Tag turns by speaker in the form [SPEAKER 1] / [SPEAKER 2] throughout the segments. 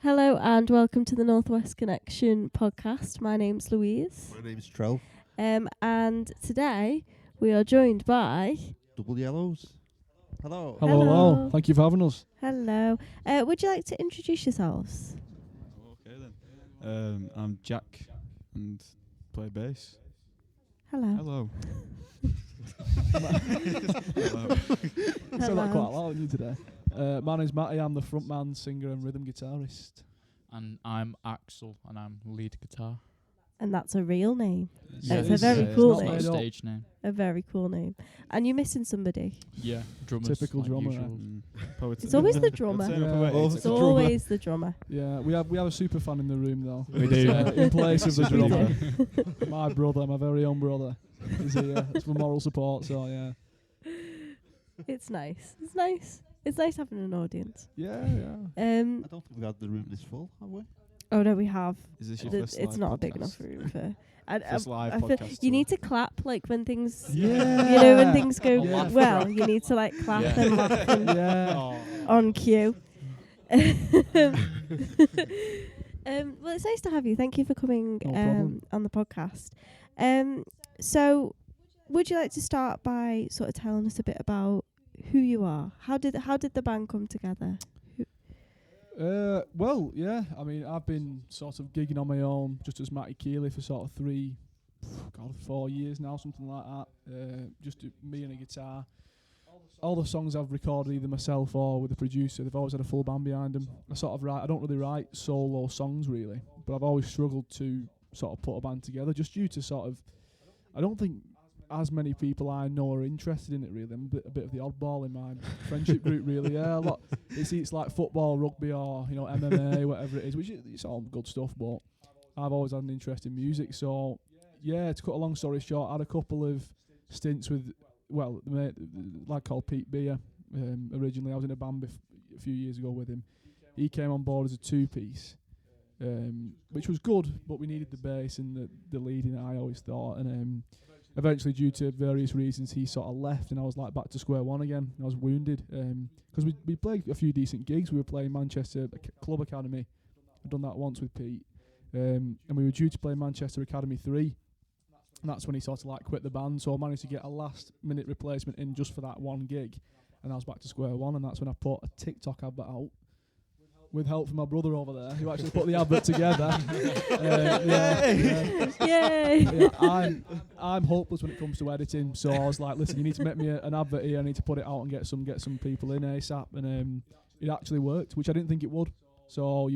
[SPEAKER 1] Hello and welcome to the Northwest Connection podcast. My name's Louise.
[SPEAKER 2] My name's Trelfy.
[SPEAKER 1] And today we are joined by...
[SPEAKER 2] Double Yellows. Hello.
[SPEAKER 1] Hello.
[SPEAKER 3] Hello. Thank you for having us.
[SPEAKER 1] Hello. Would you like to introduce yourselves?
[SPEAKER 4] Okay then. I'm Jack and play bass.
[SPEAKER 1] Hello.
[SPEAKER 4] Hello.
[SPEAKER 3] You sound like quite loud, you today. My name's Matty. I'm the frontman, singer, and rhythm guitarist.
[SPEAKER 5] And I'm Axel, and I'm lead guitar.
[SPEAKER 1] And that's a real name.
[SPEAKER 3] Yeah,
[SPEAKER 1] It's a very cool
[SPEAKER 5] It's not
[SPEAKER 1] name.
[SPEAKER 5] a stage name.
[SPEAKER 1] A very cool name. And you're missing somebody.
[SPEAKER 5] Yeah, drummers.
[SPEAKER 3] Typical
[SPEAKER 5] like
[SPEAKER 3] drummer.
[SPEAKER 5] usual.
[SPEAKER 1] It's always the drummer.
[SPEAKER 3] Yeah.
[SPEAKER 1] It's always the drummer.
[SPEAKER 3] Yeah, we have a super fan in the room though.
[SPEAKER 4] We do.
[SPEAKER 3] In place of the
[SPEAKER 1] We
[SPEAKER 3] drummer.
[SPEAKER 1] do.
[SPEAKER 3] My brother, my very own brother, is here. It's for moral support. So yeah.
[SPEAKER 1] It's nice. It's nice. It's nice having an audience.
[SPEAKER 3] Yeah.
[SPEAKER 2] I don't think we've had the room this full, have we?
[SPEAKER 1] Oh no, we have.
[SPEAKER 4] Is this your
[SPEAKER 1] It's
[SPEAKER 4] first live
[SPEAKER 1] not a
[SPEAKER 4] podcast?
[SPEAKER 1] big enough room for.
[SPEAKER 4] First live
[SPEAKER 1] I feel
[SPEAKER 4] podcast.
[SPEAKER 1] you need to clap like when things,
[SPEAKER 3] Yeah.
[SPEAKER 1] you know, when things go
[SPEAKER 3] Yeah.
[SPEAKER 1] well. You need to like clap
[SPEAKER 5] Yeah.
[SPEAKER 1] and laugh and
[SPEAKER 3] Yeah.
[SPEAKER 1] on cue. Well, it's nice to have you. Thank you for coming
[SPEAKER 3] No problem.
[SPEAKER 1] on the podcast. So, would you like to start by sort of telling us a bit about who you are? How did the band come together?
[SPEAKER 3] Well, yeah. I mean, I've been sort of gigging on my own, just as Matty Keeley, for sort of 4 years now, something like that. Just me and a guitar. All the songs I've recorded either myself or with a producer, they've always had a full band behind them. I don't really write solo songs really, but I've always struggled to sort of put a band together, just due to sort of, I don't think as many people I know are interested in it really. I'm a bit of the oddball in my friendship group really. Yeah, a lot. It's like football, rugby, or MMA, whatever it is, which it's all good stuff. But I've always had an interest in music, so yeah. To cut a long story short, I had a couple of stints with the lad called Pete Beer. Originally, I was in a band a few years ago with him. He came on board as a two-piece, which was good, but we needed the bass and the lead in it, I always thought. And eventually, due to various reasons, he sort of left, and I was like back to square one again. I was wounded because we played a few decent gigs. We were playing Manchester Club Academy. I'd done that once with Pete, and we were due to play Manchester Academy 3. And that's when he sort of like quit the band. So I managed to get a last-minute replacement in just for that one gig, and I was back to square one. And that's when I put a TikTok advert out, with help from my brother over there, who actually put the advert together.
[SPEAKER 1] Yay!
[SPEAKER 3] I'm hopeless when it comes to editing, so I was like, listen, you need to make me an advert here. I need to put it out and get some people in ASAP, and it actually worked, which I didn't think it would. So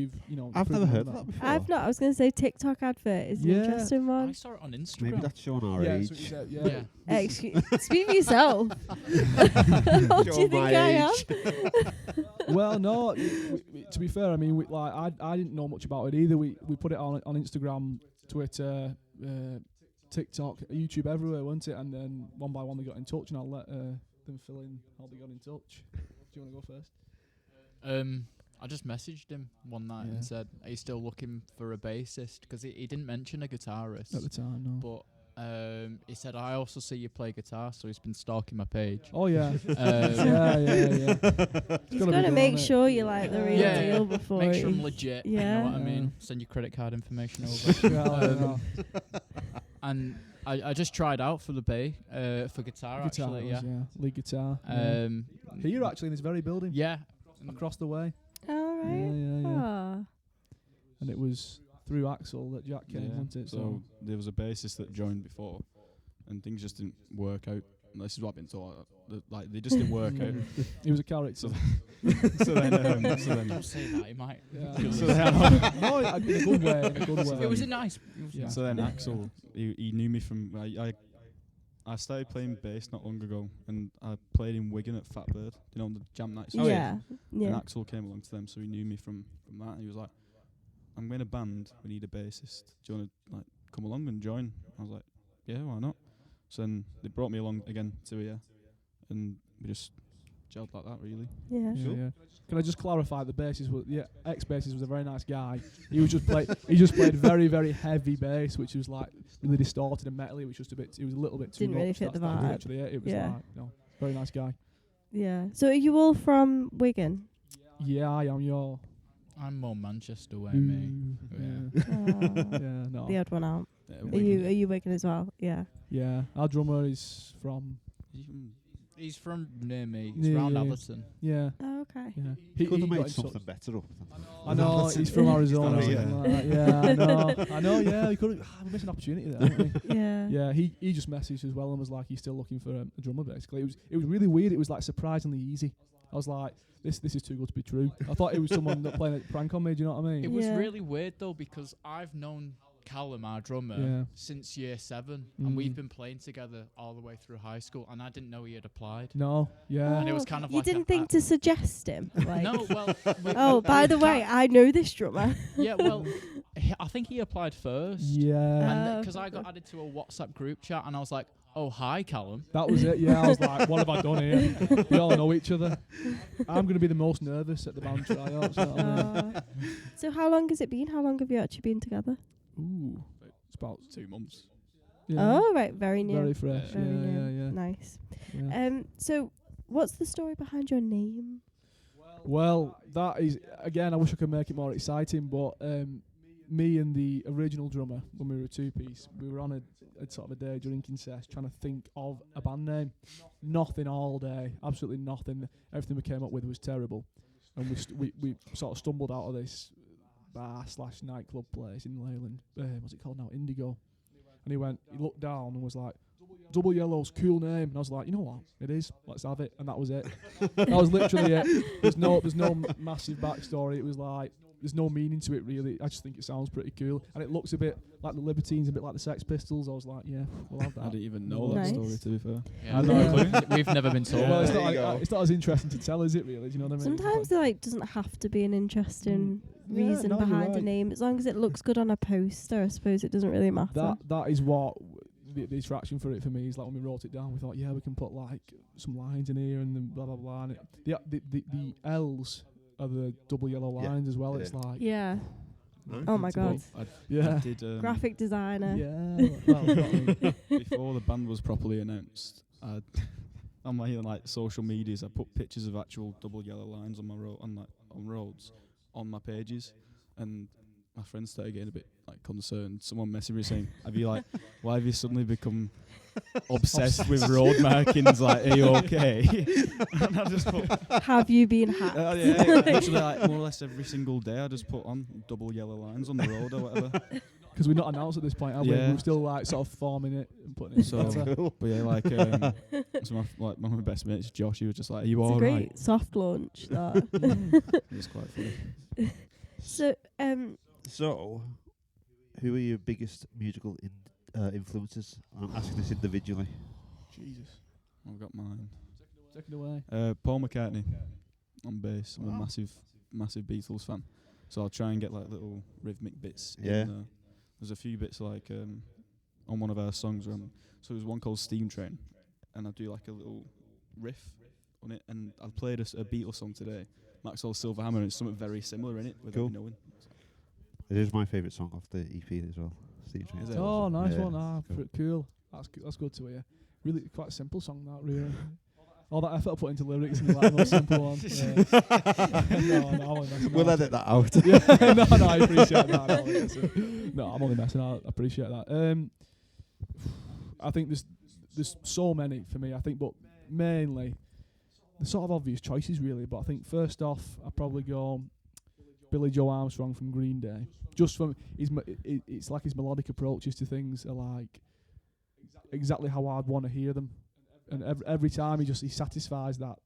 [SPEAKER 2] I've never heard of that before.
[SPEAKER 1] I've not. I was going to say TikTok advert is an
[SPEAKER 3] Yeah.
[SPEAKER 1] interesting
[SPEAKER 5] I
[SPEAKER 1] one.
[SPEAKER 5] saw it on Instagram.
[SPEAKER 2] Maybe that's showing our
[SPEAKER 3] yeah,
[SPEAKER 2] age.
[SPEAKER 3] so you said,
[SPEAKER 5] Yeah.
[SPEAKER 1] Excuse, speak for yourself. How old do you
[SPEAKER 2] Show
[SPEAKER 1] think
[SPEAKER 2] my
[SPEAKER 1] I am?
[SPEAKER 3] yeah. Well, no. To be fair, I mean, I didn't know much about it either. We put it on Instagram, Twitter, TikTok, YouTube, everywhere, wasn't it? And then one by one they got in touch, and I'll let them fill in how they got in touch. Do you want to go first?
[SPEAKER 5] I just messaged him one night
[SPEAKER 3] Yeah.
[SPEAKER 5] and said, "Are you still looking for a bassist?" Because he didn't mention a guitarist.
[SPEAKER 3] At the time, no.
[SPEAKER 5] But he said, "I also see you play guitar," so he's been stalking my page.
[SPEAKER 3] Oh yeah.
[SPEAKER 5] Yeah.
[SPEAKER 3] yeah.
[SPEAKER 1] Just got to make sure you like the real
[SPEAKER 5] Yeah.
[SPEAKER 1] deal before
[SPEAKER 5] Make sure
[SPEAKER 1] you-
[SPEAKER 5] I'm legit.
[SPEAKER 1] Yeah.
[SPEAKER 5] You know what I mean? Send your credit card information over.
[SPEAKER 3] no.
[SPEAKER 5] And I just tried out for the bay for guitar actually.
[SPEAKER 3] Yeah. Lead guitar. Here actually in this very building.
[SPEAKER 5] Yeah.
[SPEAKER 3] Across the way.
[SPEAKER 1] All right.
[SPEAKER 3] Yeah.
[SPEAKER 1] Ah.
[SPEAKER 3] And it was through Axel that Jack came, wasn't it?
[SPEAKER 4] So there was a bassist that joined before, and things just didn't work out. This is what I've been told. Like they just didn't work out.
[SPEAKER 3] He was a character.
[SPEAKER 4] So then,
[SPEAKER 5] Don't say that. He might.
[SPEAKER 3] Yeah.
[SPEAKER 4] So then,
[SPEAKER 3] No, in a good way. In a good way.
[SPEAKER 5] It was a nice.
[SPEAKER 3] Yeah.
[SPEAKER 4] so then Axel, he knew me from. I started playing bass not long ago, and I played in Wigan at Fatbird. You know, on the jam nights.
[SPEAKER 1] Yeah.
[SPEAKER 4] And Axel came along to them, so he knew me from that. And he was like, "I'm in a band. We need a bassist. Do you want to like come along and join?" I was like, "Yeah, why not?" So then they brought me along again to here, and we just gelled like that, really.
[SPEAKER 1] Yeah.
[SPEAKER 3] Yeah. Can I just clarify the bassist was ex-bassist was a very nice guy. He just played very, very heavy bass, which was like really distorted and metally. It was just it was a little bit too
[SPEAKER 1] Didn't really
[SPEAKER 3] much.
[SPEAKER 1] fit the
[SPEAKER 3] That's
[SPEAKER 1] vibe.
[SPEAKER 3] actually it. It was
[SPEAKER 1] Yeah.
[SPEAKER 3] like very nice guy.
[SPEAKER 1] Yeah. So are you all from Wigan?
[SPEAKER 3] Yeah, I am.
[SPEAKER 5] I'm more Manchester way, mate. Yeah.
[SPEAKER 3] Yeah, no.
[SPEAKER 1] The odd one out.
[SPEAKER 4] Yeah,
[SPEAKER 1] Are
[SPEAKER 4] Wigan.
[SPEAKER 1] you Wigan as well? Yeah.
[SPEAKER 3] Yeah, our drummer is from.
[SPEAKER 5] He's from near me. He's
[SPEAKER 3] Yeah,
[SPEAKER 5] round
[SPEAKER 3] yeah.
[SPEAKER 5] Atherton.
[SPEAKER 3] Yeah,
[SPEAKER 1] Oh, okay.
[SPEAKER 3] yeah.
[SPEAKER 2] Could have
[SPEAKER 3] got
[SPEAKER 2] made
[SPEAKER 3] in
[SPEAKER 2] something
[SPEAKER 3] touch.
[SPEAKER 2] better up.
[SPEAKER 3] I know, he's from Arizona.
[SPEAKER 2] He's
[SPEAKER 3] or
[SPEAKER 2] not
[SPEAKER 3] something like that. Yeah, I know, yeah. We could have. We missed an opportunity there, haven't we?
[SPEAKER 1] Yeah.
[SPEAKER 3] Yeah, he just messaged as well and was like, he's still looking for a drummer. Basically, it was really weird. It was like surprisingly easy. I was like, this is too good to be true. I thought it was someone that playing a prank on me. Do you know what I mean?
[SPEAKER 5] It was
[SPEAKER 1] Yeah.
[SPEAKER 5] really weird though because I've known Callum, our drummer,
[SPEAKER 3] Yeah.
[SPEAKER 5] since year 7,
[SPEAKER 3] Mm.
[SPEAKER 5] and we've been playing together all the way through high school, and I didn't know he had applied.
[SPEAKER 3] No, yeah.
[SPEAKER 5] And it was kind of
[SPEAKER 1] you
[SPEAKER 5] like
[SPEAKER 1] didn't
[SPEAKER 5] a-
[SPEAKER 1] think to suggest him? Like,
[SPEAKER 5] No, well.
[SPEAKER 1] oh, by the way, I know this drummer.
[SPEAKER 5] Yeah, well, I think he applied first.
[SPEAKER 3] Yeah.
[SPEAKER 5] Because I got added to a WhatsApp group chat, and I was like, "Oh, hi, Callum."
[SPEAKER 3] That was it, yeah. I was like, what have I done here? We all know each other. I'm going to be the most nervous at the band tryouts. You know what I mean?
[SPEAKER 1] So how long has it been? How long have you actually been together?
[SPEAKER 3] Ooh, it's about
[SPEAKER 4] 2 months.
[SPEAKER 3] yeah,
[SPEAKER 1] Oh, right, very new.
[SPEAKER 3] very fresh.
[SPEAKER 1] Very new.
[SPEAKER 3] Yeah.
[SPEAKER 1] Nice.
[SPEAKER 3] yeah.
[SPEAKER 1] So what's the story behind your name?
[SPEAKER 3] Well, that is, again, I wish I could make it more exciting, but me and the original drummer, when we were a two-piece, we were on a sort of a day drinking session trying to think of a band name. Nothing all day, absolutely nothing. Everything we came up with was terrible. And we sort of stumbled out of this bar/nightclub place in Leyland. What's it called now? Indigo. And he looked down and was like, Double Yellow's cool name. And I was like, you know what? It is. Let's have it. And that was it. That was literally it. There's no massive backstory. It was like, there's no meaning to it really. I just think it sounds pretty cool. And it looks a bit like the Libertines, a bit like the Sex Pistols. I was like, yeah, we'll have that.
[SPEAKER 4] I didn't even know
[SPEAKER 1] Nice.
[SPEAKER 4] that story, to be fair.
[SPEAKER 5] Yeah,
[SPEAKER 3] I know.
[SPEAKER 5] We've never been told.
[SPEAKER 3] Well, it's
[SPEAKER 2] There
[SPEAKER 3] not,
[SPEAKER 2] you go.
[SPEAKER 3] it's not as interesting to tell, is it really? Do you know what I mean?
[SPEAKER 1] Sometimes there doesn't have to be an interesting reason
[SPEAKER 3] no, you're
[SPEAKER 1] behind a
[SPEAKER 3] right.
[SPEAKER 1] name. As long as it looks good on a poster, I suppose it doesn't really matter.
[SPEAKER 3] That is what the attraction for it for me is. Like when we wrote it down, we thought, yeah, we can put like some lines in here and then blah blah blah. And the L's are the double yellow
[SPEAKER 2] Yeah.
[SPEAKER 3] lines as well.
[SPEAKER 2] Yeah.
[SPEAKER 3] It's like
[SPEAKER 1] Yeah.
[SPEAKER 2] Nice.
[SPEAKER 1] Oh my god.
[SPEAKER 4] I
[SPEAKER 3] yeah,
[SPEAKER 4] did,
[SPEAKER 1] Graphic designer.
[SPEAKER 3] yeah. Well,
[SPEAKER 4] before the band was properly announced, on my social medias, I put pictures of actual double yellow lines on my on roads on my pages, and my friends started getting a bit concerned. Someone messaged me saying, why have you suddenly become obsessed with road markings? Like, are you okay? And I just put,
[SPEAKER 1] Have you been hacked?
[SPEAKER 4] literally more or less every single day I just put on double yellow lines on the road or whatever.
[SPEAKER 3] because we're not announced at this point, have we?
[SPEAKER 4] Yeah.
[SPEAKER 3] We're still sort of forming it and putting it
[SPEAKER 4] So,
[SPEAKER 3] together.
[SPEAKER 4] but yeah, so my one of my best mates, Josh, he was just like, "Are you
[SPEAKER 1] It's a
[SPEAKER 4] all
[SPEAKER 1] great
[SPEAKER 4] right?"
[SPEAKER 1] soft launch. That.
[SPEAKER 4] It was quite funny.
[SPEAKER 1] So
[SPEAKER 2] So, who are your biggest musical influences? I'm asking this individually.
[SPEAKER 3] Jesus.
[SPEAKER 4] I've got mine.
[SPEAKER 3] Take it away.
[SPEAKER 4] Paul McCartney on bass. I'm
[SPEAKER 2] Wow.
[SPEAKER 4] a massive Beatles fan. So I'll try and get little rhythmic bits
[SPEAKER 2] Yeah.
[SPEAKER 4] in there. There's a few bits on one of our songs. So there's one called Steam Train, and I do a little riff on it. And I played a Beatles song today, Maxwell Silverhammer, and it's something very similar in it without
[SPEAKER 2] Cool.
[SPEAKER 4] me knowing.
[SPEAKER 2] It is my favourite song off the EP as well. Steve Train.
[SPEAKER 4] Is it?
[SPEAKER 3] Oh, nice
[SPEAKER 2] Yeah,
[SPEAKER 3] one.
[SPEAKER 2] it's cool.
[SPEAKER 3] Cool. That's good to hear. Really quite a simple song, that really. All that effort I put into lyrics and the most simple one. Yeah. No, I'm only messing
[SPEAKER 2] We'll
[SPEAKER 3] out.
[SPEAKER 2] edit that out.
[SPEAKER 3] Yeah, no, I appreciate that. No, I'm only messing out. I appreciate that. I think there's so many for me. I think, but mainly the sort of obvious choices really. But I think first off, I'd probably go Billy Joe Armstrong from Green Day. Just from it's like his melodic approaches to things are like exactly how I'd want to hear them. And every time he satisfies that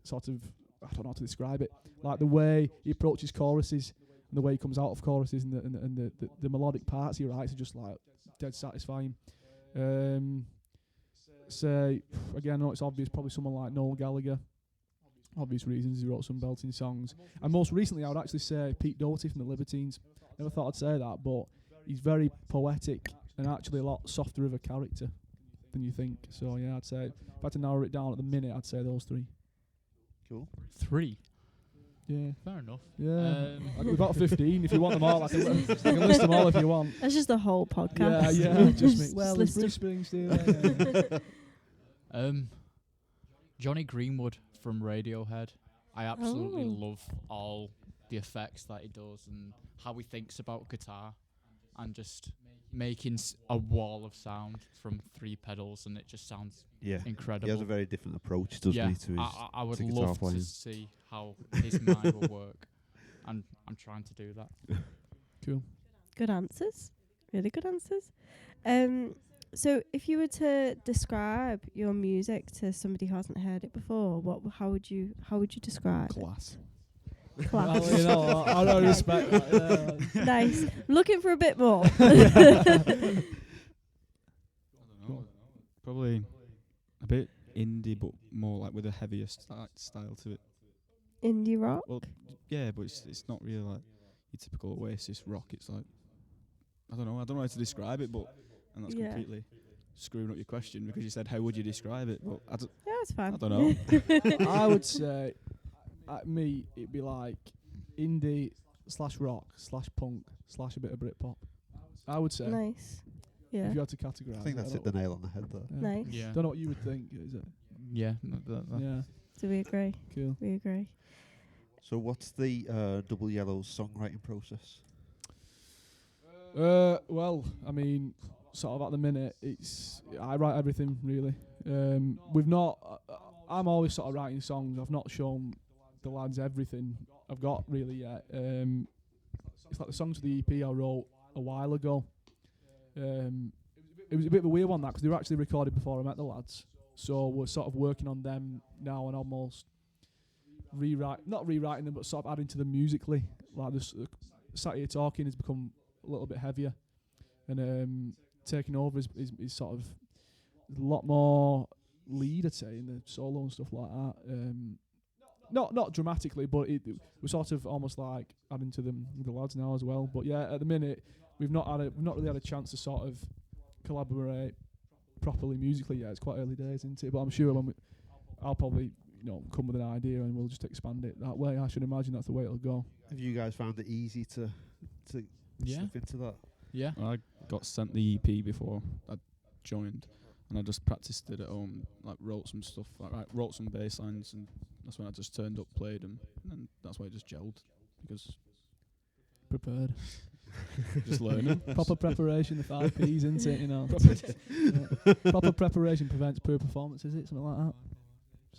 [SPEAKER 3] sort of, I don't know how to describe it, like the way he approaches choruses and the way he comes out of choruses and the melodic parts he writes are just like dead satisfying. Say again, I know it's obvious, probably someone like Noel Gallagher. Obvious reasons, he wrote some belting songs. And most recently I would actually say Pete Doherty from the Libertines. Never thought I'd say that, but he's very poetic and actually a lot softer of a character than you think. So yeah, I'd say if I had to narrow it down at the minute, I'd say those three.
[SPEAKER 2] Cool.
[SPEAKER 5] 3.
[SPEAKER 3] Yeah.
[SPEAKER 5] Fair enough.
[SPEAKER 3] Yeah. We've got 15. If you want them all, I can list them all if you want.
[SPEAKER 1] that's just the whole podcast.
[SPEAKER 3] Yeah. Just me. Well,
[SPEAKER 1] Just
[SPEAKER 3] there's
[SPEAKER 1] list
[SPEAKER 3] Bruce Springsteen. Yeah.
[SPEAKER 5] Johnny Greenwood from Radiohead. I absolutely
[SPEAKER 1] Oh.
[SPEAKER 5] love all the effects that he does and how he thinks about guitar, and just making a wall of sound from 3 pedals, and it just sounds
[SPEAKER 2] Yeah.
[SPEAKER 5] incredible.
[SPEAKER 2] He has a very different approach, doesn't he, to his
[SPEAKER 5] I would
[SPEAKER 2] to guitar
[SPEAKER 5] love
[SPEAKER 2] playing.
[SPEAKER 5] to see how his mind will work, and I'm trying to do that.
[SPEAKER 3] Cool.
[SPEAKER 1] Good answers. Really good answers. So if you were to describe your music to somebody who hasn't heard it before, how would you describe
[SPEAKER 3] Class.
[SPEAKER 1] it? Class.
[SPEAKER 3] Well, you know, I don't respect that. Yeah.
[SPEAKER 1] Nice. I'm looking for a bit more.
[SPEAKER 4] I don't know. Probably a bit indie, but more like with a heavier style to it.
[SPEAKER 1] Indie rock.
[SPEAKER 4] Well, yeah, but it's not really like your typical Oasis rock. It's like, I don't know how to describe it, and that's
[SPEAKER 1] Yeah.
[SPEAKER 4] completely screwing up your question because you said how would you describe it, but
[SPEAKER 1] Yeah, it's fine.
[SPEAKER 4] I don't know.
[SPEAKER 3] I would say, me, it'd be like indie / rock / punk / a bit of Britpop. I would say,
[SPEAKER 1] Nice. Yeah.
[SPEAKER 3] if you had to categorise.
[SPEAKER 2] I think that's hit the nail on the head there.
[SPEAKER 1] Nice.
[SPEAKER 5] Yeah.
[SPEAKER 3] Don't know what you would think, is it?
[SPEAKER 5] Yeah.
[SPEAKER 3] Yeah,
[SPEAKER 1] So we agree.
[SPEAKER 3] cool.
[SPEAKER 1] We agree.
[SPEAKER 2] So what's the Double Yellow's songwriting process?
[SPEAKER 3] Well, I mean, sort of at the minute, I write everything really. We've not. I'm always sort of writing songs. I've not shown the lads everything I've got really yet. It's like the songs for the EP I wrote a while ago. It was a bit of a weird one that because they were actually recorded before I met the lads. So we're sort of working on them now and almost not rewriting them, but sort of adding to them musically. Like this, sat here talking has become a little bit heavier, and taking over is sort of a lot more lead, I'd say, in the solo and stuff like that. Not dramatically, but we're sort of almost like adding to them with the lads now as well. But yeah, at the minute we've not really had a chance to sort of collaborate properly musically yet. It's quite early days, isn't it? But I'm sure I'll probably come with an idea and we'll just expand it that way. I should imagine that's the way it'll go.
[SPEAKER 2] Have you guys found it easy to
[SPEAKER 5] Yeah.
[SPEAKER 2] slip into that?
[SPEAKER 5] Yeah.
[SPEAKER 4] I got sent the EP before I joined, and I just practiced it at home. Like wrote some stuff, wrote some bass lines, and that's when I just turned up, played them, and then that's why it just gelled because
[SPEAKER 3] Prepared.
[SPEAKER 4] just learning.
[SPEAKER 3] Proper preparation, the 5 P's, isn't it? You know. Proper preparation prevents poor performance, is it? Something like that.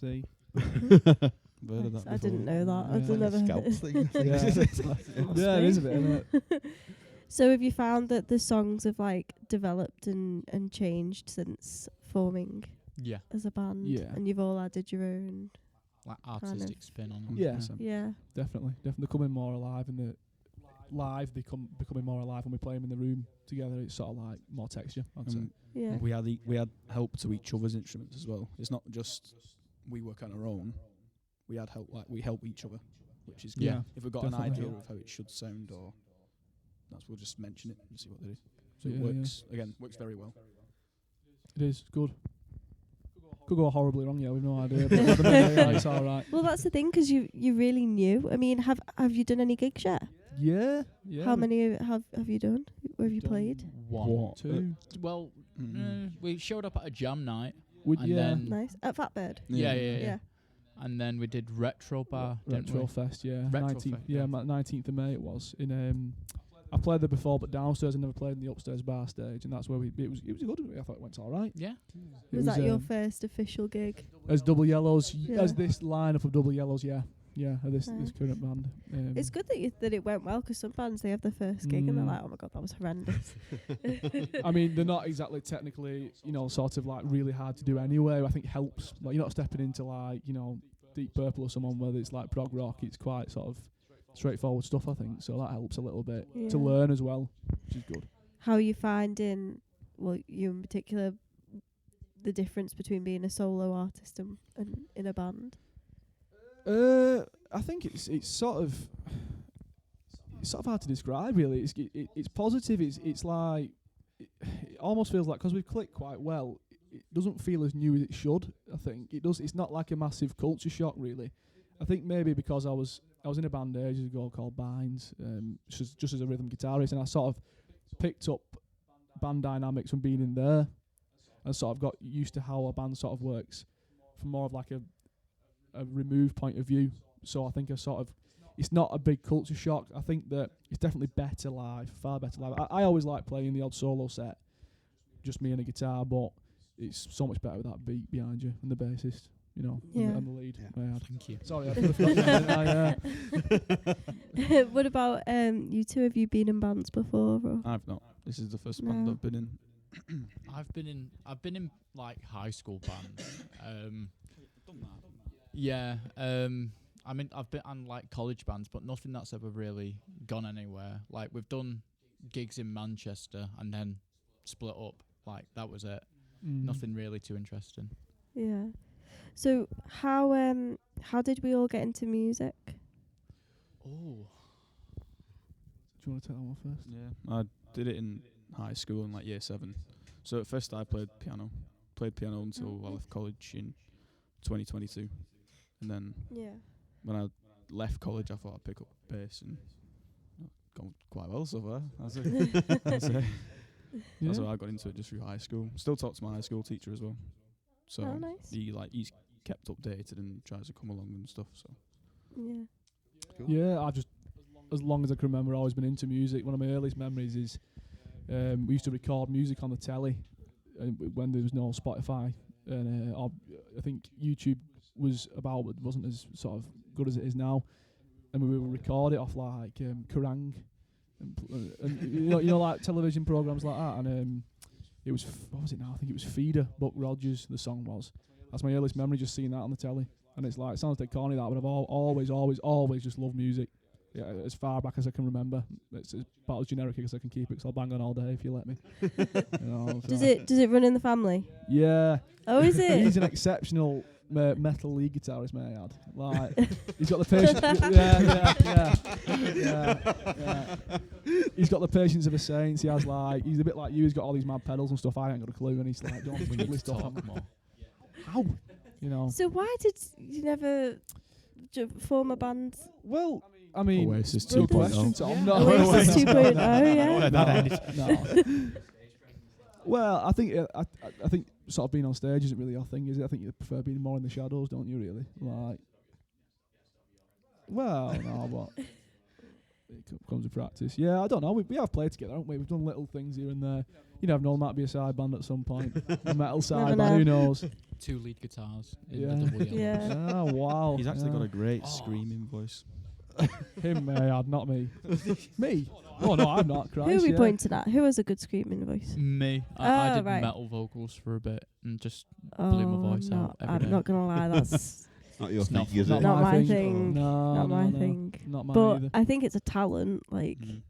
[SPEAKER 3] See.
[SPEAKER 4] I've heard of that
[SPEAKER 1] I didn't
[SPEAKER 4] before.
[SPEAKER 1] know that.
[SPEAKER 3] Yeah.
[SPEAKER 1] I've
[SPEAKER 3] Like
[SPEAKER 1] never
[SPEAKER 2] Scout
[SPEAKER 1] heard.
[SPEAKER 2] thing, I
[SPEAKER 3] Yeah.
[SPEAKER 2] think.
[SPEAKER 3] Yeah, it is a bit, isn't it?
[SPEAKER 1] So have you found that the songs have like developed and changed since forming
[SPEAKER 5] Yeah.
[SPEAKER 1] as a band?
[SPEAKER 3] Yeah.
[SPEAKER 1] And you've all added your own.
[SPEAKER 5] Like artistic spin on it.
[SPEAKER 3] Yeah.
[SPEAKER 4] 100%.
[SPEAKER 1] Yeah.
[SPEAKER 3] Definitely. They're coming more alive in the live. Becoming more alive when we play them in the room together. It's sort of like more texture, I'd say.
[SPEAKER 1] Yeah.
[SPEAKER 4] We had help to each other's instruments as well. It's not just we work on our own. We had help, like we help each other, which is good.
[SPEAKER 3] Yeah,
[SPEAKER 4] If we've got
[SPEAKER 3] definitely.
[SPEAKER 4] an idea of how it should sound, or we'll just mention it and see what they do. So
[SPEAKER 3] Yeah,
[SPEAKER 4] it works very well.
[SPEAKER 3] It is good. Could go horribly wrong, yeah, we've no idea. But at the minute, yeah, it's all right.
[SPEAKER 1] Well, that's the thing, 'cause you really new. I mean, have you done any gigs yet?
[SPEAKER 3] Yeah.
[SPEAKER 1] How many have you done? Where have you
[SPEAKER 3] Done
[SPEAKER 1] played?
[SPEAKER 5] One.
[SPEAKER 3] 2.
[SPEAKER 5] Well,
[SPEAKER 4] Mm.
[SPEAKER 5] we showed up at a jam night.
[SPEAKER 3] Would
[SPEAKER 5] And
[SPEAKER 3] yeah.
[SPEAKER 5] then-
[SPEAKER 1] Nice. At Fatbird.
[SPEAKER 5] Yeah. And then we did Retro Bar. didn't
[SPEAKER 3] Retro
[SPEAKER 5] we?
[SPEAKER 3] Fest, yeah.
[SPEAKER 5] Retro
[SPEAKER 3] 19th,
[SPEAKER 5] Fest,
[SPEAKER 3] yeah,
[SPEAKER 5] yeah.
[SPEAKER 3] 19th of May it was. I played there before, but downstairs I never played in the upstairs bar stage, and that's where it was good. I thought it went all right.
[SPEAKER 5] Yeah.
[SPEAKER 3] It
[SPEAKER 1] Was that your
[SPEAKER 3] um,
[SPEAKER 1] first official gig?
[SPEAKER 3] as Double Yellows,
[SPEAKER 1] Yeah.
[SPEAKER 3] as this lineup of Double Yellows, yeah, this
[SPEAKER 1] Nice.
[SPEAKER 3] current band.
[SPEAKER 1] It's good that it went well, 'cause some bands, they have their first gig and they're
[SPEAKER 3] Mm.
[SPEAKER 1] like, oh my god, that was horrendous.
[SPEAKER 3] I mean, they're not exactly technically, sort of like really hard to do anyway. I think it helps. Like you're not stepping into like, Deep Purple or someone where it's like prog rock. It's quite sort of straightforward stuff, I think. So that helps a little bit to
[SPEAKER 1] Yeah.
[SPEAKER 3] learn as well, which is good.
[SPEAKER 1] How are you finding, well, you in particular, the difference between being a solo artist and in a band?
[SPEAKER 3] I think it's sort of hard to describe really. It's positive. It's like it almost feels like because we've clicked quite well. It doesn't feel as new as it should. I think it does. It's not like a massive culture shock really. I think maybe because I was in a band ages ago called Binds, just as a rhythm guitarist, and I sort of picked up band dynamics from being in there, and sort of got used to how a band sort of works from more of like a removed point of view. So I think it's not a big culture shock. I think that it's definitely better live, far better live. I always like playing the odd solo set, just me and a guitar, but it's so much better with that beat behind you and the bassist, you know,
[SPEAKER 1] Yeah.
[SPEAKER 3] and the lead.
[SPEAKER 2] Yeah.
[SPEAKER 5] Thank you.
[SPEAKER 3] Sorry, I could have forgotten.
[SPEAKER 1] What about you two? Have you been in bands before? Or?
[SPEAKER 4] I've not. This is the first band
[SPEAKER 1] No.
[SPEAKER 4] I've been in.
[SPEAKER 5] I've been in like high school bands. Yeah. I mean, I've been on like college bands, but nothing that's ever really gone anywhere. Like we've done gigs in Manchester and then split up. Like that was it. Nothing really too interesting.
[SPEAKER 1] Yeah. So how did we all get into music?
[SPEAKER 5] Oh.
[SPEAKER 3] Do you want to take that one first?
[SPEAKER 4] Yeah, I did it in high school in like year 7. So at first I played piano until I left college in 2022, and then
[SPEAKER 1] Yeah.
[SPEAKER 4] when I left college I thought I'd pick up bass, and gone quite well so far. That's how I got into it, just through high school. Still talk to my high school teacher as well. So
[SPEAKER 1] Oh, nice.
[SPEAKER 4] he's kept updated and tries to come along and stuff. So
[SPEAKER 1] Yeah.
[SPEAKER 3] Yeah, I've just, as long as I can remember, always been into music. One of my earliest memories is we used to record music on the telly when there was no Spotify, and I think YouTube was about, but wasn't as sort of good as it is now, and we would record it off like Kerrang, and you know like television programs like that, and it was what was it now? I think it was Feeder, Buck Rogers. The song was. That's my earliest memory, just seeing that on the telly, and it's like, it sounds like corny that, but I've always just loved music. Yeah, as far back as I can remember. It's about as generic as I can keep it, 'cause I'll bang on all day if you let me. You know,
[SPEAKER 1] Does
[SPEAKER 3] so-
[SPEAKER 1] it run in the family?
[SPEAKER 3] Yeah.
[SPEAKER 1] Oh, is it?
[SPEAKER 3] He's an exceptional metal lead guitarist, may I add. Like, he's got the patience. Yeah. He's got the patience of a saint. He has like, he's a bit like you. He's got all these mad pedals and stuff. I ain't got a clue, and he's like, don't
[SPEAKER 5] We need to
[SPEAKER 3] list off.
[SPEAKER 5] talk more.
[SPEAKER 3] How? You know.
[SPEAKER 1] So why did you never form a band?
[SPEAKER 3] Well, I mean,
[SPEAKER 4] Oasis
[SPEAKER 3] good
[SPEAKER 4] 2.0.
[SPEAKER 3] question, Tom.
[SPEAKER 1] Yeah.
[SPEAKER 3] No,
[SPEAKER 1] Oasis
[SPEAKER 3] no,
[SPEAKER 1] 2.0,
[SPEAKER 3] no,
[SPEAKER 1] yeah.
[SPEAKER 3] no. Well, I think I think sort of being on stage isn't really your thing, is it? I think you prefer being more in the shadows, don't you? Really, like. Well, no, but it comes with practice. Yeah, I don't know. We have played together, haven't we? We've done little things here and there. You never know, might be a side band at some point. A metal side
[SPEAKER 1] Never
[SPEAKER 3] band, who
[SPEAKER 1] know.
[SPEAKER 3] knows?
[SPEAKER 5] 2 lead guitars in
[SPEAKER 3] Yeah.
[SPEAKER 5] the double yellows.
[SPEAKER 1] Yeah.
[SPEAKER 3] Oh, wow.
[SPEAKER 4] he's actually got a great
[SPEAKER 5] Oh.
[SPEAKER 4] screaming voice.
[SPEAKER 3] Him, not me. Me? Oh, no, I'm not. Christ,
[SPEAKER 1] Who are we
[SPEAKER 3] yeah.
[SPEAKER 1] pointing at? Who has a good screaming voice?
[SPEAKER 5] Me. I
[SPEAKER 1] Oh,
[SPEAKER 5] did
[SPEAKER 1] right.
[SPEAKER 5] metal vocals for a bit and just
[SPEAKER 1] Oh,
[SPEAKER 5] blew my voice
[SPEAKER 1] no,
[SPEAKER 5] out every
[SPEAKER 1] I'm
[SPEAKER 5] day.
[SPEAKER 1] not gonna lie, that's
[SPEAKER 2] Not your
[SPEAKER 5] It's
[SPEAKER 2] thing,
[SPEAKER 5] not
[SPEAKER 2] is
[SPEAKER 5] for
[SPEAKER 2] it?
[SPEAKER 5] me.
[SPEAKER 1] not my
[SPEAKER 3] thing.
[SPEAKER 1] thing.
[SPEAKER 3] No,
[SPEAKER 1] not my
[SPEAKER 3] no.
[SPEAKER 1] thing.
[SPEAKER 3] Not mine
[SPEAKER 1] But
[SPEAKER 3] either.
[SPEAKER 1] I think it's a talent. Like,
[SPEAKER 5] Mm.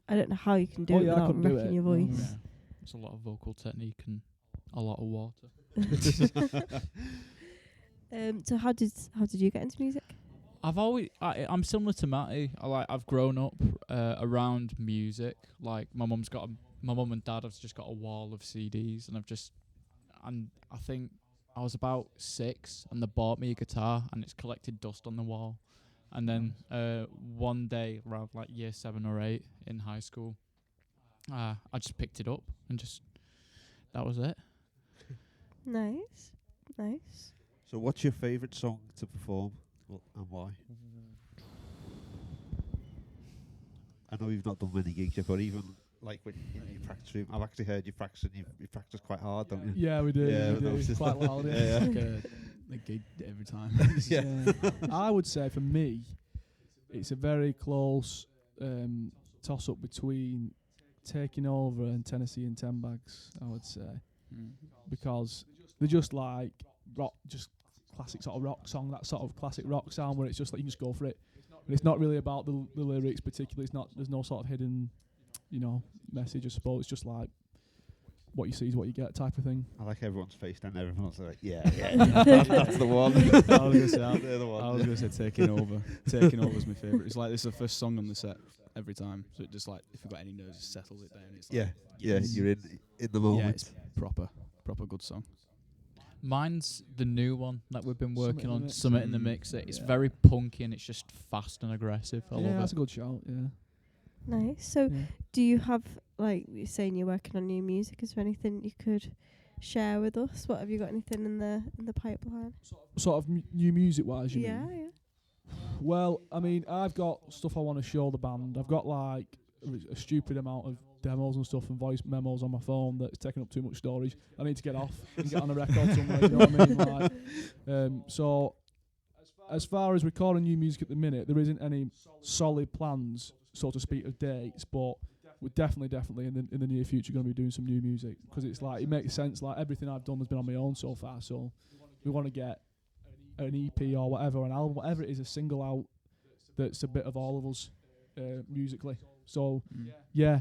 [SPEAKER 1] I don't know how you can do
[SPEAKER 3] Oh,
[SPEAKER 1] it
[SPEAKER 3] yeah, I
[SPEAKER 1] without
[SPEAKER 3] couldn't do
[SPEAKER 1] wrecking
[SPEAKER 3] it.
[SPEAKER 1] your
[SPEAKER 3] No.
[SPEAKER 1] voice.
[SPEAKER 5] Yeah. It's a lot of vocal technique and a lot of water.
[SPEAKER 1] So how did you get into music?
[SPEAKER 5] I'm similar to Matty. I've grown up around music. Like my mum and dad have just got a wall of CDs, and I think I was about 6 and they bought me a guitar and it's collected dust on the wall. And then one day around like year 7 or 8 in high school, I just picked it up and that was it.
[SPEAKER 1] Nice.
[SPEAKER 2] So what's your favourite song to perform, and why? I know you've not done many gigs yet, but even like when in your practice room, I've actually heard you practice, and you practice quite hard, don't you?
[SPEAKER 3] Yeah, we do.
[SPEAKER 2] Yeah,
[SPEAKER 3] we
[SPEAKER 2] that
[SPEAKER 3] do.
[SPEAKER 2] was just
[SPEAKER 3] Quite loud. Yeah.
[SPEAKER 4] Like a gig every time.
[SPEAKER 2] Yeah.
[SPEAKER 3] I would say for me, it's a very close toss up between Taking Over and Tennessee and 10 Bags, I would say, because they're just like rock, just classic sort of rock song, that sort of classic rock sound where it's just like you can just go for it. And it's not really about the lyrics particularly. It's not. There's no sort of hidden, message. I suppose it's just like what you see is what you get type of thing.
[SPEAKER 2] I like everyone's face down. Everyone's like, yeah, that's the one.
[SPEAKER 4] I was gonna say,
[SPEAKER 2] They're the one.
[SPEAKER 4] I was gonna say Taking Over. Taking Over is my favourite. It's like it's the first song on the set every time. So it just like if you've got any nerves, it settles it down. It's like,
[SPEAKER 2] Yeah, you're in the
[SPEAKER 4] yeah,
[SPEAKER 2] moment.
[SPEAKER 4] it's proper good song.
[SPEAKER 5] Mine's the new one that we've been working on,
[SPEAKER 3] Mix.
[SPEAKER 5] Summit in the Mix. It's
[SPEAKER 3] Yeah.
[SPEAKER 5] very punky and it's just fast and aggressive. I
[SPEAKER 3] Yeah,
[SPEAKER 5] love
[SPEAKER 3] that's
[SPEAKER 5] it.
[SPEAKER 3] a good shout. Yeah.
[SPEAKER 1] Nice. So
[SPEAKER 3] Yeah.
[SPEAKER 1] do you have, like, you're saying you're working on new music? Is there anything you could share with us? What have you got? Anything in the pipeline?
[SPEAKER 3] Sort of new music wise, you
[SPEAKER 1] Yeah,
[SPEAKER 3] mean? Well, I mean, I've got stuff I want to show the band. I've got like a stupid amount of demos and stuff and voice memos on my phone that's taking up too much storage. I need to get off and get on a record somewhere. You know what I mean? Like, so, as far as recording new music at the minute, there isn't any solid plans, so to speak, of dates. But we're definitely in the near future going to be doing some new music because it's like it makes sense. Like everything I've done has been on my own so far. So we want to get an EP or whatever, an album, whatever it is, a single out that's a bit of all of us musically. So yeah,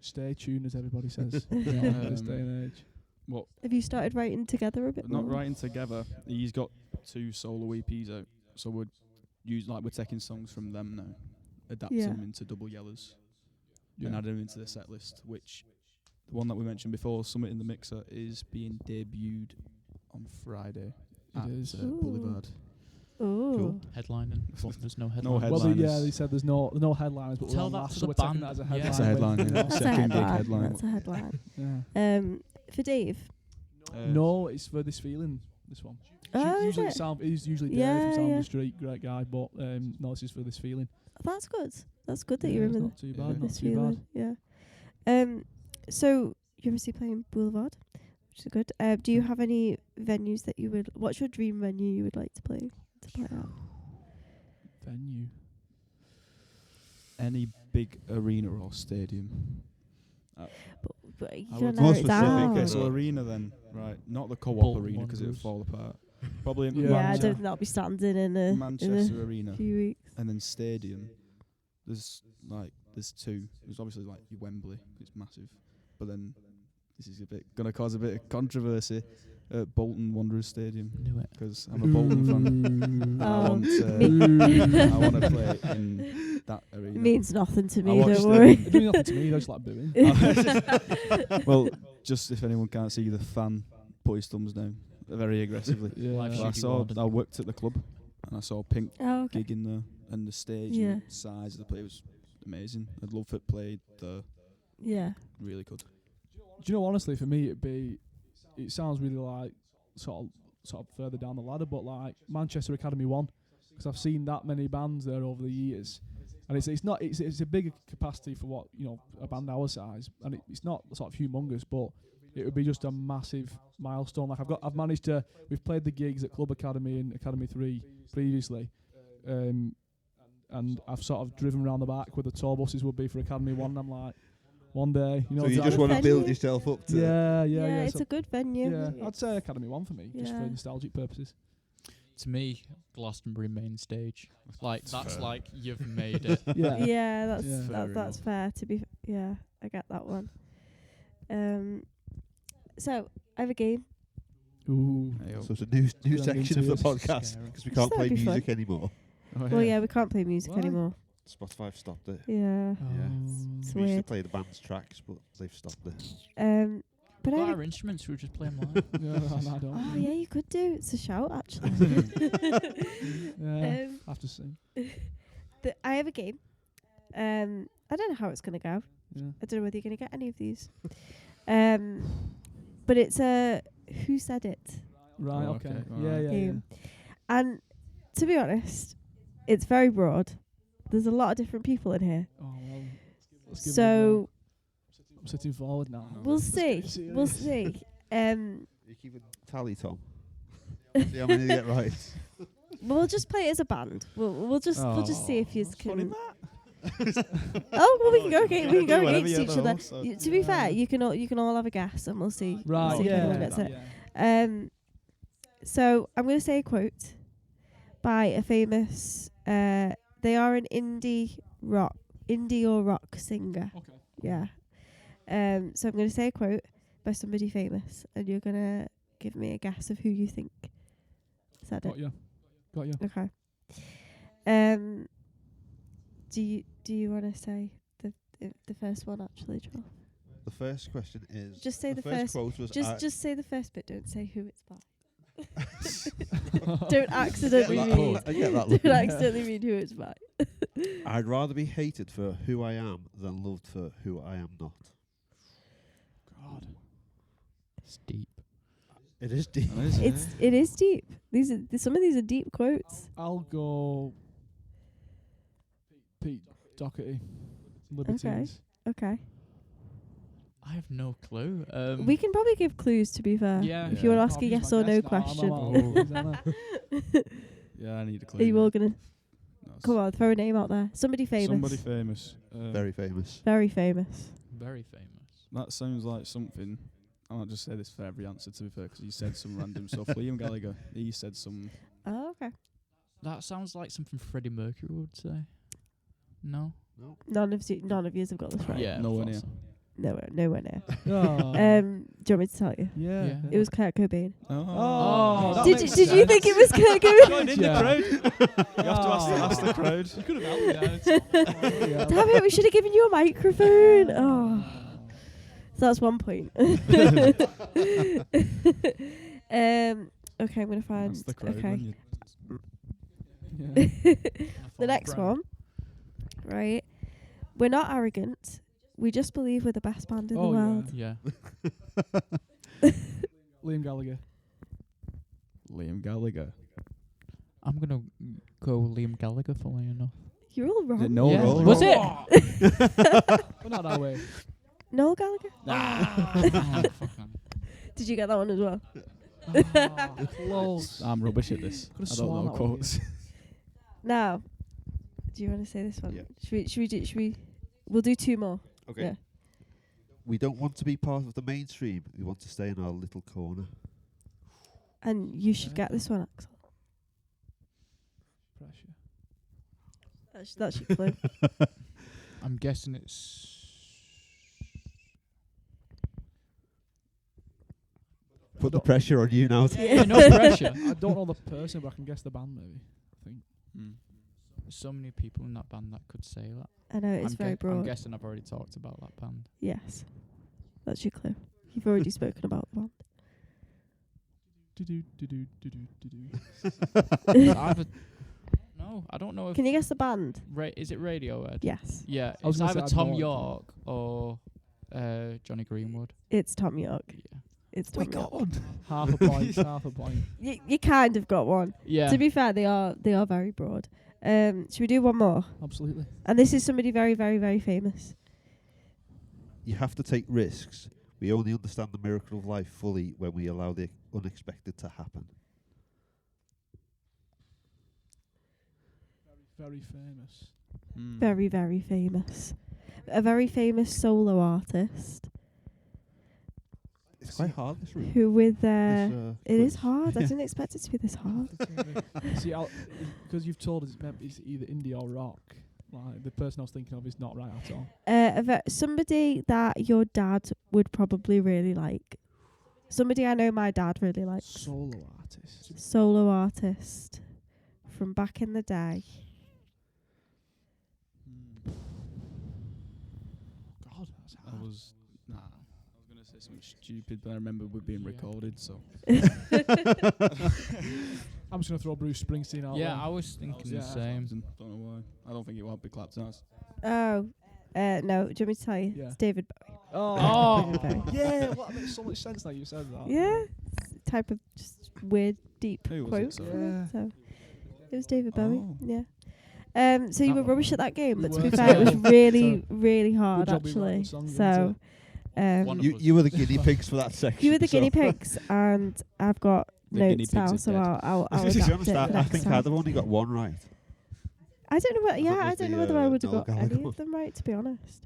[SPEAKER 3] stay tuned, as everybody says. In this day and age.
[SPEAKER 4] What?
[SPEAKER 1] Have you started writing together a bit
[SPEAKER 4] Not
[SPEAKER 1] more?
[SPEAKER 4] writing together. He's got 2 solo EPs out, so we're taking songs from them now, adapting them into double yellows, and adding them into the set list. Which the one that we mentioned before, Summit in the Mixer, is being debuted on Friday at Boulevard.
[SPEAKER 1] Oh,
[SPEAKER 2] Cool.
[SPEAKER 5] Headlining. There's no
[SPEAKER 4] No
[SPEAKER 5] headline.
[SPEAKER 4] headliners.
[SPEAKER 3] Well, they said there's no headliners, but
[SPEAKER 5] Tell
[SPEAKER 3] we're on
[SPEAKER 5] that
[SPEAKER 3] last,
[SPEAKER 5] to
[SPEAKER 3] so
[SPEAKER 5] the
[SPEAKER 3] we're taking
[SPEAKER 5] band.
[SPEAKER 3] that as a
[SPEAKER 5] Yeah.
[SPEAKER 3] headline.
[SPEAKER 4] That's a headline.
[SPEAKER 3] You know?
[SPEAKER 1] that's a
[SPEAKER 4] Second gig
[SPEAKER 1] headline.
[SPEAKER 4] headline.
[SPEAKER 1] That's a headline.
[SPEAKER 3] Yeah.
[SPEAKER 1] For Dave.
[SPEAKER 3] No, it's for This Feeling. This one.
[SPEAKER 1] Oh, is
[SPEAKER 3] usually
[SPEAKER 1] it?
[SPEAKER 3] It's usually Dave
[SPEAKER 1] Yeah,
[SPEAKER 3] from Sound
[SPEAKER 1] yeah.
[SPEAKER 3] of the Street, great guy, but no, this is for This Feeling.
[SPEAKER 1] That's good. That's good that you
[SPEAKER 3] it's
[SPEAKER 1] remember
[SPEAKER 3] not too
[SPEAKER 4] Yeah.
[SPEAKER 3] bad, not
[SPEAKER 1] this
[SPEAKER 3] too bad.
[SPEAKER 1] feeling. Yeah. So you're obviously playing Boulevard, which is good. Do you have any venues that you would? What's your dream venue you would like to play at?
[SPEAKER 3] Venue.
[SPEAKER 4] Any big arena or stadium.
[SPEAKER 1] But you
[SPEAKER 4] I
[SPEAKER 1] gotta
[SPEAKER 4] would
[SPEAKER 1] narrow
[SPEAKER 2] more
[SPEAKER 1] it
[SPEAKER 2] specific,
[SPEAKER 1] down.
[SPEAKER 2] okay,
[SPEAKER 4] So arena then, right? Not the co-op
[SPEAKER 5] Bolton
[SPEAKER 4] arena because it would
[SPEAKER 5] Wanderers.
[SPEAKER 4] fall apart. Probably
[SPEAKER 3] Yeah.
[SPEAKER 1] Yeah, I
[SPEAKER 4] Manchester,
[SPEAKER 1] don't think that'll be standing in a
[SPEAKER 4] Manchester arena,
[SPEAKER 1] few weeks.
[SPEAKER 4] and then stadium. There's 2. There's obviously like your Wembley, it's massive, but then this is gonna cause a bit of controversy at Bolton Wanderers Stadium
[SPEAKER 5] Knew it.
[SPEAKER 4] because I'm a Bolton fan. And I
[SPEAKER 1] Oh,
[SPEAKER 4] want to play in that arena.
[SPEAKER 1] It means nothing to
[SPEAKER 4] I
[SPEAKER 1] me.
[SPEAKER 4] watched
[SPEAKER 1] Don't
[SPEAKER 4] them.
[SPEAKER 1] worry.
[SPEAKER 3] It's doing nothing to me, I just like booing.
[SPEAKER 4] Well, just if anyone can't see the fan put his thumbs down very aggressively.
[SPEAKER 5] Live
[SPEAKER 4] Well,
[SPEAKER 5] shooting
[SPEAKER 4] I worked at the club and I saw Pink
[SPEAKER 1] Oh, okay.
[SPEAKER 4] gig in there, and the stage
[SPEAKER 1] Yeah.
[SPEAKER 4] and the size of the play was amazing. I'd love it played there.
[SPEAKER 1] Yeah.
[SPEAKER 4] Really good.
[SPEAKER 3] Do you know, honestly, for me, it sounds really like sort of further down the ladder, but like Manchester Academy 1, because I've seen that many bands there over the years, and it's a bigger capacity for what, you know, a band our size, and it's not sort of humongous, but it would be just a massive milestone. Like we've played the gigs at Club Academy and Academy 3 previously, and I've sort of driven around the back where the tour buses would be for Academy 1, and I'm like, one day, you know.
[SPEAKER 2] So you
[SPEAKER 3] drive-
[SPEAKER 2] just want to
[SPEAKER 1] venue.
[SPEAKER 2] build yourself up to.
[SPEAKER 3] yeah,
[SPEAKER 1] It's
[SPEAKER 3] so
[SPEAKER 1] a good venue.
[SPEAKER 3] yeah, I'd say Academy 1 for me, just for
[SPEAKER 1] Yeah.
[SPEAKER 3] nostalgic purposes.
[SPEAKER 5] To me, Glastonbury main stage. Like that's
[SPEAKER 2] fair.
[SPEAKER 5] like you've made it.
[SPEAKER 3] Yeah.
[SPEAKER 1] Yeah, that's
[SPEAKER 3] Yeah.
[SPEAKER 4] Fair
[SPEAKER 1] that's fair to be. Yeah, I get that one. So I have a game.
[SPEAKER 3] Ooh.
[SPEAKER 2] So it's a new
[SPEAKER 3] Going
[SPEAKER 2] section of
[SPEAKER 3] into
[SPEAKER 2] the
[SPEAKER 3] it.
[SPEAKER 2] podcast
[SPEAKER 5] Scary.
[SPEAKER 2] because we can't
[SPEAKER 1] That'd
[SPEAKER 2] play
[SPEAKER 1] be fun.
[SPEAKER 2] music anymore.
[SPEAKER 1] Well, yeah, we can't play music
[SPEAKER 3] Why?
[SPEAKER 1] anymore.
[SPEAKER 2] Spotify stopped it.
[SPEAKER 1] Yeah,
[SPEAKER 2] We used
[SPEAKER 1] it's
[SPEAKER 2] to
[SPEAKER 1] weird.
[SPEAKER 2] play the band's tracks, but they've stopped it.
[SPEAKER 1] But I
[SPEAKER 5] Got
[SPEAKER 1] have
[SPEAKER 5] our instruments, we were just playing live.
[SPEAKER 3] Yeah, I don't.
[SPEAKER 1] oh yeah, you could do. It's a shout actually.
[SPEAKER 3] Yeah, I have to sing.
[SPEAKER 1] I have a game. I don't know how it's gonna go.
[SPEAKER 3] Yeah.
[SPEAKER 1] I don't know whether you're gonna get any of these. But it's a who said it
[SPEAKER 3] Right.
[SPEAKER 4] Oh,
[SPEAKER 3] Okay.
[SPEAKER 4] okay,
[SPEAKER 3] Yeah.
[SPEAKER 4] alright.
[SPEAKER 3] Yeah.
[SPEAKER 1] game, and to be honest, it's very broad. There's a lot of different people in here,
[SPEAKER 3] Oh well. Let's give it a go.
[SPEAKER 1] so
[SPEAKER 3] I'm sitting forward now.
[SPEAKER 1] we'll
[SPEAKER 3] Let's
[SPEAKER 1] see.
[SPEAKER 3] get serious.
[SPEAKER 1] We'll see.
[SPEAKER 2] You keep a tally, Tom. See how many you get right.
[SPEAKER 1] We'll just play it as a band. We'll just see if you can.
[SPEAKER 4] Funny,
[SPEAKER 1] Oh well, we can go against
[SPEAKER 4] Do whatever
[SPEAKER 1] against
[SPEAKER 4] you
[SPEAKER 1] each
[SPEAKER 4] know,
[SPEAKER 1] other.
[SPEAKER 4] so-
[SPEAKER 1] To be fair, you can all have a guess, and we'll see.
[SPEAKER 3] Right.
[SPEAKER 1] see if
[SPEAKER 3] Yeah.
[SPEAKER 1] anyone gets it.
[SPEAKER 3] Yeah.
[SPEAKER 1] So I'm going to say a quote by a famous. They are an indie or rock singer.
[SPEAKER 3] Okay.
[SPEAKER 1] Yeah. So I'm going to say a quote by somebody famous, and you're going to give me a guess of who you think said it.
[SPEAKER 3] Got you.
[SPEAKER 1] Okay. Do you want to say the first one actually, Joel?
[SPEAKER 2] The first question is.
[SPEAKER 1] Just say the
[SPEAKER 2] first
[SPEAKER 1] first.
[SPEAKER 2] quote was.
[SPEAKER 1] Just say the first bit. Don't say who it's by.
[SPEAKER 3] Don't
[SPEAKER 1] Don't accidentally read.
[SPEAKER 2] I get that.
[SPEAKER 1] Don't
[SPEAKER 2] Look.
[SPEAKER 1] accidentally read who it's by.
[SPEAKER 2] I'd rather be hated for who I am than loved for who I am not.
[SPEAKER 3] God.
[SPEAKER 5] It's deep.
[SPEAKER 2] It is deep.
[SPEAKER 1] It is deep. Some of these are deep quotes.
[SPEAKER 3] I'll go Pete Doherty, Libertines.
[SPEAKER 1] Okay.
[SPEAKER 5] I have no clue.
[SPEAKER 1] We can probably give clues, to be fair.
[SPEAKER 5] Yeah.
[SPEAKER 1] If you want to
[SPEAKER 3] Oh,
[SPEAKER 1] ask a
[SPEAKER 3] he's
[SPEAKER 1] yes
[SPEAKER 3] my
[SPEAKER 1] or no
[SPEAKER 3] guest now, I'm
[SPEAKER 1] question.
[SPEAKER 3] out.
[SPEAKER 4] Yeah, I need a clue.
[SPEAKER 1] Are you all gonna
[SPEAKER 4] No,
[SPEAKER 1] come on? Throw a name out there. Somebody famous.
[SPEAKER 4] Somebody famous.
[SPEAKER 2] Very famous.
[SPEAKER 1] Very famous.
[SPEAKER 5] Very famous.
[SPEAKER 4] That sounds like something. I might just say this for every answer, to be fair, because you said some random stuff. Liam Gallagher, he said some.
[SPEAKER 1] Oh, okay.
[SPEAKER 5] That sounds like something Freddie Mercury would say. No.
[SPEAKER 1] None of you have got this right.
[SPEAKER 5] Yeah.
[SPEAKER 4] Nowhere
[SPEAKER 5] thought
[SPEAKER 4] near.
[SPEAKER 5] so.
[SPEAKER 1] Nowhere near.
[SPEAKER 3] Oh.
[SPEAKER 1] Do you want me to tell you?
[SPEAKER 3] Yeah.
[SPEAKER 1] It was Kurt Cobain.
[SPEAKER 4] Oh, that
[SPEAKER 1] Did
[SPEAKER 4] makes
[SPEAKER 1] you
[SPEAKER 4] sense.
[SPEAKER 1] think it was Kurt Cobain?
[SPEAKER 4] Join in the crowd. You have to ask the crowd.
[SPEAKER 3] You could have helped me there.
[SPEAKER 1] Damn it! We should have given you a microphone. Oh, so that's 1 point. Okay, I'm gonna find.
[SPEAKER 4] That's the crowd.
[SPEAKER 1] Okay,
[SPEAKER 4] when
[SPEAKER 1] the next one. Right, we're not arrogant. We just believe we're the best band in the world.
[SPEAKER 5] Yeah.
[SPEAKER 3] Liam Gallagher.
[SPEAKER 4] Liam Gallagher.
[SPEAKER 5] I'm gonna go Liam Gallagher, funnily enough.
[SPEAKER 1] You're all wrong.
[SPEAKER 4] No,
[SPEAKER 5] Yeah.
[SPEAKER 4] roll,
[SPEAKER 5] Was
[SPEAKER 4] roll.
[SPEAKER 5] it?
[SPEAKER 3] But not that way.
[SPEAKER 1] Noel Gallagher.
[SPEAKER 5] Oh, fuck on.
[SPEAKER 1] Did you get that one as well?
[SPEAKER 3] Close.
[SPEAKER 4] I'm rubbish at this.
[SPEAKER 3] Could've
[SPEAKER 4] I
[SPEAKER 3] sworn
[SPEAKER 4] don't know
[SPEAKER 3] that one,
[SPEAKER 4] quotes.
[SPEAKER 1] Now, do you want to say this one?
[SPEAKER 2] Yeah.
[SPEAKER 1] Should we? We'll do two more.
[SPEAKER 2] Okay.
[SPEAKER 1] Yeah.
[SPEAKER 2] We don't want to be part of the mainstream. We want to stay in our little corner.
[SPEAKER 1] And you should get this one, Axel.
[SPEAKER 3] Pressure.
[SPEAKER 1] That's your clue.
[SPEAKER 5] I'm guessing it's.
[SPEAKER 2] Put the pressure on you now.
[SPEAKER 5] Yeah, no pressure.
[SPEAKER 3] I don't know the person, but I can guess the band maybe. I think.
[SPEAKER 5] There's so many people in that band that could say that.
[SPEAKER 1] I know it's very
[SPEAKER 5] I'm
[SPEAKER 1] broad.
[SPEAKER 5] guessing I've already talked about that band.
[SPEAKER 1] Yes, that's your clue. You've already spoken about the band.
[SPEAKER 5] No, I don't know if.
[SPEAKER 1] Can you guess the band?
[SPEAKER 5] Is it Radiohead?
[SPEAKER 1] Yes,
[SPEAKER 5] Yeah,
[SPEAKER 3] I was
[SPEAKER 5] it's
[SPEAKER 3] gonna
[SPEAKER 5] either
[SPEAKER 3] say I'd
[SPEAKER 5] Tom
[SPEAKER 3] know it.
[SPEAKER 5] York or Johnny Greenwood.
[SPEAKER 1] it's Tom York.
[SPEAKER 5] Yeah.
[SPEAKER 1] It's Tom York.
[SPEAKER 4] one.
[SPEAKER 3] Half a point. Half a point.
[SPEAKER 1] You kind of got one.
[SPEAKER 5] Yeah.
[SPEAKER 1] To be fair, they are very broad. Should we do one more?
[SPEAKER 3] Absolutely.
[SPEAKER 1] And this is somebody very, very, very famous.
[SPEAKER 2] You have to take risks. We only understand the miracle of life fully when we allow the unexpected to happen.
[SPEAKER 3] Very famous.
[SPEAKER 1] Very, very famous. A very famous solo artist
[SPEAKER 2] It's quite hard, this room.
[SPEAKER 1] who with
[SPEAKER 2] This,
[SPEAKER 1] it is
[SPEAKER 2] quiz.
[SPEAKER 1] hard. I didn't expect it to be this hard.
[SPEAKER 3] See, because you've told us it's either indie or rock. Like the person I was thinking of is not right at all.
[SPEAKER 1] Somebody that your dad would probably really like. Somebody I know my dad really likes.
[SPEAKER 3] Solo artist.
[SPEAKER 1] Solo artist from back in the day.
[SPEAKER 3] God, that's
[SPEAKER 4] I
[SPEAKER 3] hard.
[SPEAKER 4] was gonna say something stupid, but I remember we're being recorded, so
[SPEAKER 3] I'm just gonna throw Bruce Springsteen out.
[SPEAKER 5] Yeah,
[SPEAKER 3] there.
[SPEAKER 5] I was thinking the same.
[SPEAKER 4] don't know why. I don't think it won't be clapped as.
[SPEAKER 1] Oh, no. Do you want me to tell you?
[SPEAKER 3] Yeah.
[SPEAKER 1] It's David Bowie.
[SPEAKER 3] Oh.
[SPEAKER 1] David Bowie.
[SPEAKER 3] Yeah, well, that makes so much sense now you said that.
[SPEAKER 1] Yeah. It's a type of just weird, deep
[SPEAKER 4] Who was
[SPEAKER 1] quote.
[SPEAKER 4] it, sorry?
[SPEAKER 3] Yeah.
[SPEAKER 1] So it was David Bowie.
[SPEAKER 4] Oh.
[SPEAKER 1] Yeah. So you
[SPEAKER 3] That
[SPEAKER 1] were
[SPEAKER 3] one.
[SPEAKER 1] rubbish at that game,
[SPEAKER 3] We
[SPEAKER 1] but to be
[SPEAKER 3] were.
[SPEAKER 1] fair, it was
[SPEAKER 3] So-
[SPEAKER 1] really, really hard
[SPEAKER 3] job we wrote
[SPEAKER 1] actually.
[SPEAKER 3] the song,
[SPEAKER 1] So
[SPEAKER 5] One of us.
[SPEAKER 2] You were the guinea pigs for that section.
[SPEAKER 1] you were the
[SPEAKER 2] so-
[SPEAKER 1] guinea pigs, and I've got
[SPEAKER 4] The guinea
[SPEAKER 1] notes
[SPEAKER 4] pigs
[SPEAKER 1] now,
[SPEAKER 4] are
[SPEAKER 1] so
[SPEAKER 4] dead.
[SPEAKER 1] I'll
[SPEAKER 2] To be
[SPEAKER 1] adapt
[SPEAKER 2] honest,
[SPEAKER 1] it
[SPEAKER 2] I
[SPEAKER 1] next
[SPEAKER 2] think
[SPEAKER 1] time.
[SPEAKER 2] I'd have only got one right.
[SPEAKER 1] I don't know what.
[SPEAKER 2] I
[SPEAKER 1] Yeah,
[SPEAKER 2] thought it
[SPEAKER 1] I
[SPEAKER 2] was
[SPEAKER 1] don't
[SPEAKER 2] the,
[SPEAKER 1] know whether I would have
[SPEAKER 2] Noel
[SPEAKER 1] got
[SPEAKER 2] Gallagher
[SPEAKER 1] any
[SPEAKER 2] one.
[SPEAKER 1] of them right, to be honest.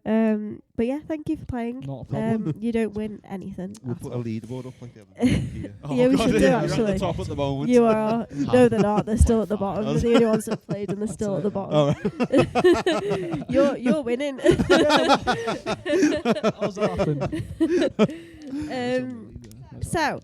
[SPEAKER 1] But yeah, thank you for playing.
[SPEAKER 3] Not a problem.
[SPEAKER 1] You don't win anything.
[SPEAKER 2] We'll
[SPEAKER 1] at
[SPEAKER 2] put
[SPEAKER 1] all.
[SPEAKER 2] a leaderboard up like the other here.
[SPEAKER 1] Yeah, we should do
[SPEAKER 2] You're at
[SPEAKER 1] actually.
[SPEAKER 2] the top at the moment.
[SPEAKER 1] You are. No, they're not. They're still at the bottom. They're the only ones that played, and they're still at the bottom.
[SPEAKER 2] Oh, right.
[SPEAKER 1] You're winning.
[SPEAKER 3] How's that happen?
[SPEAKER 1] So,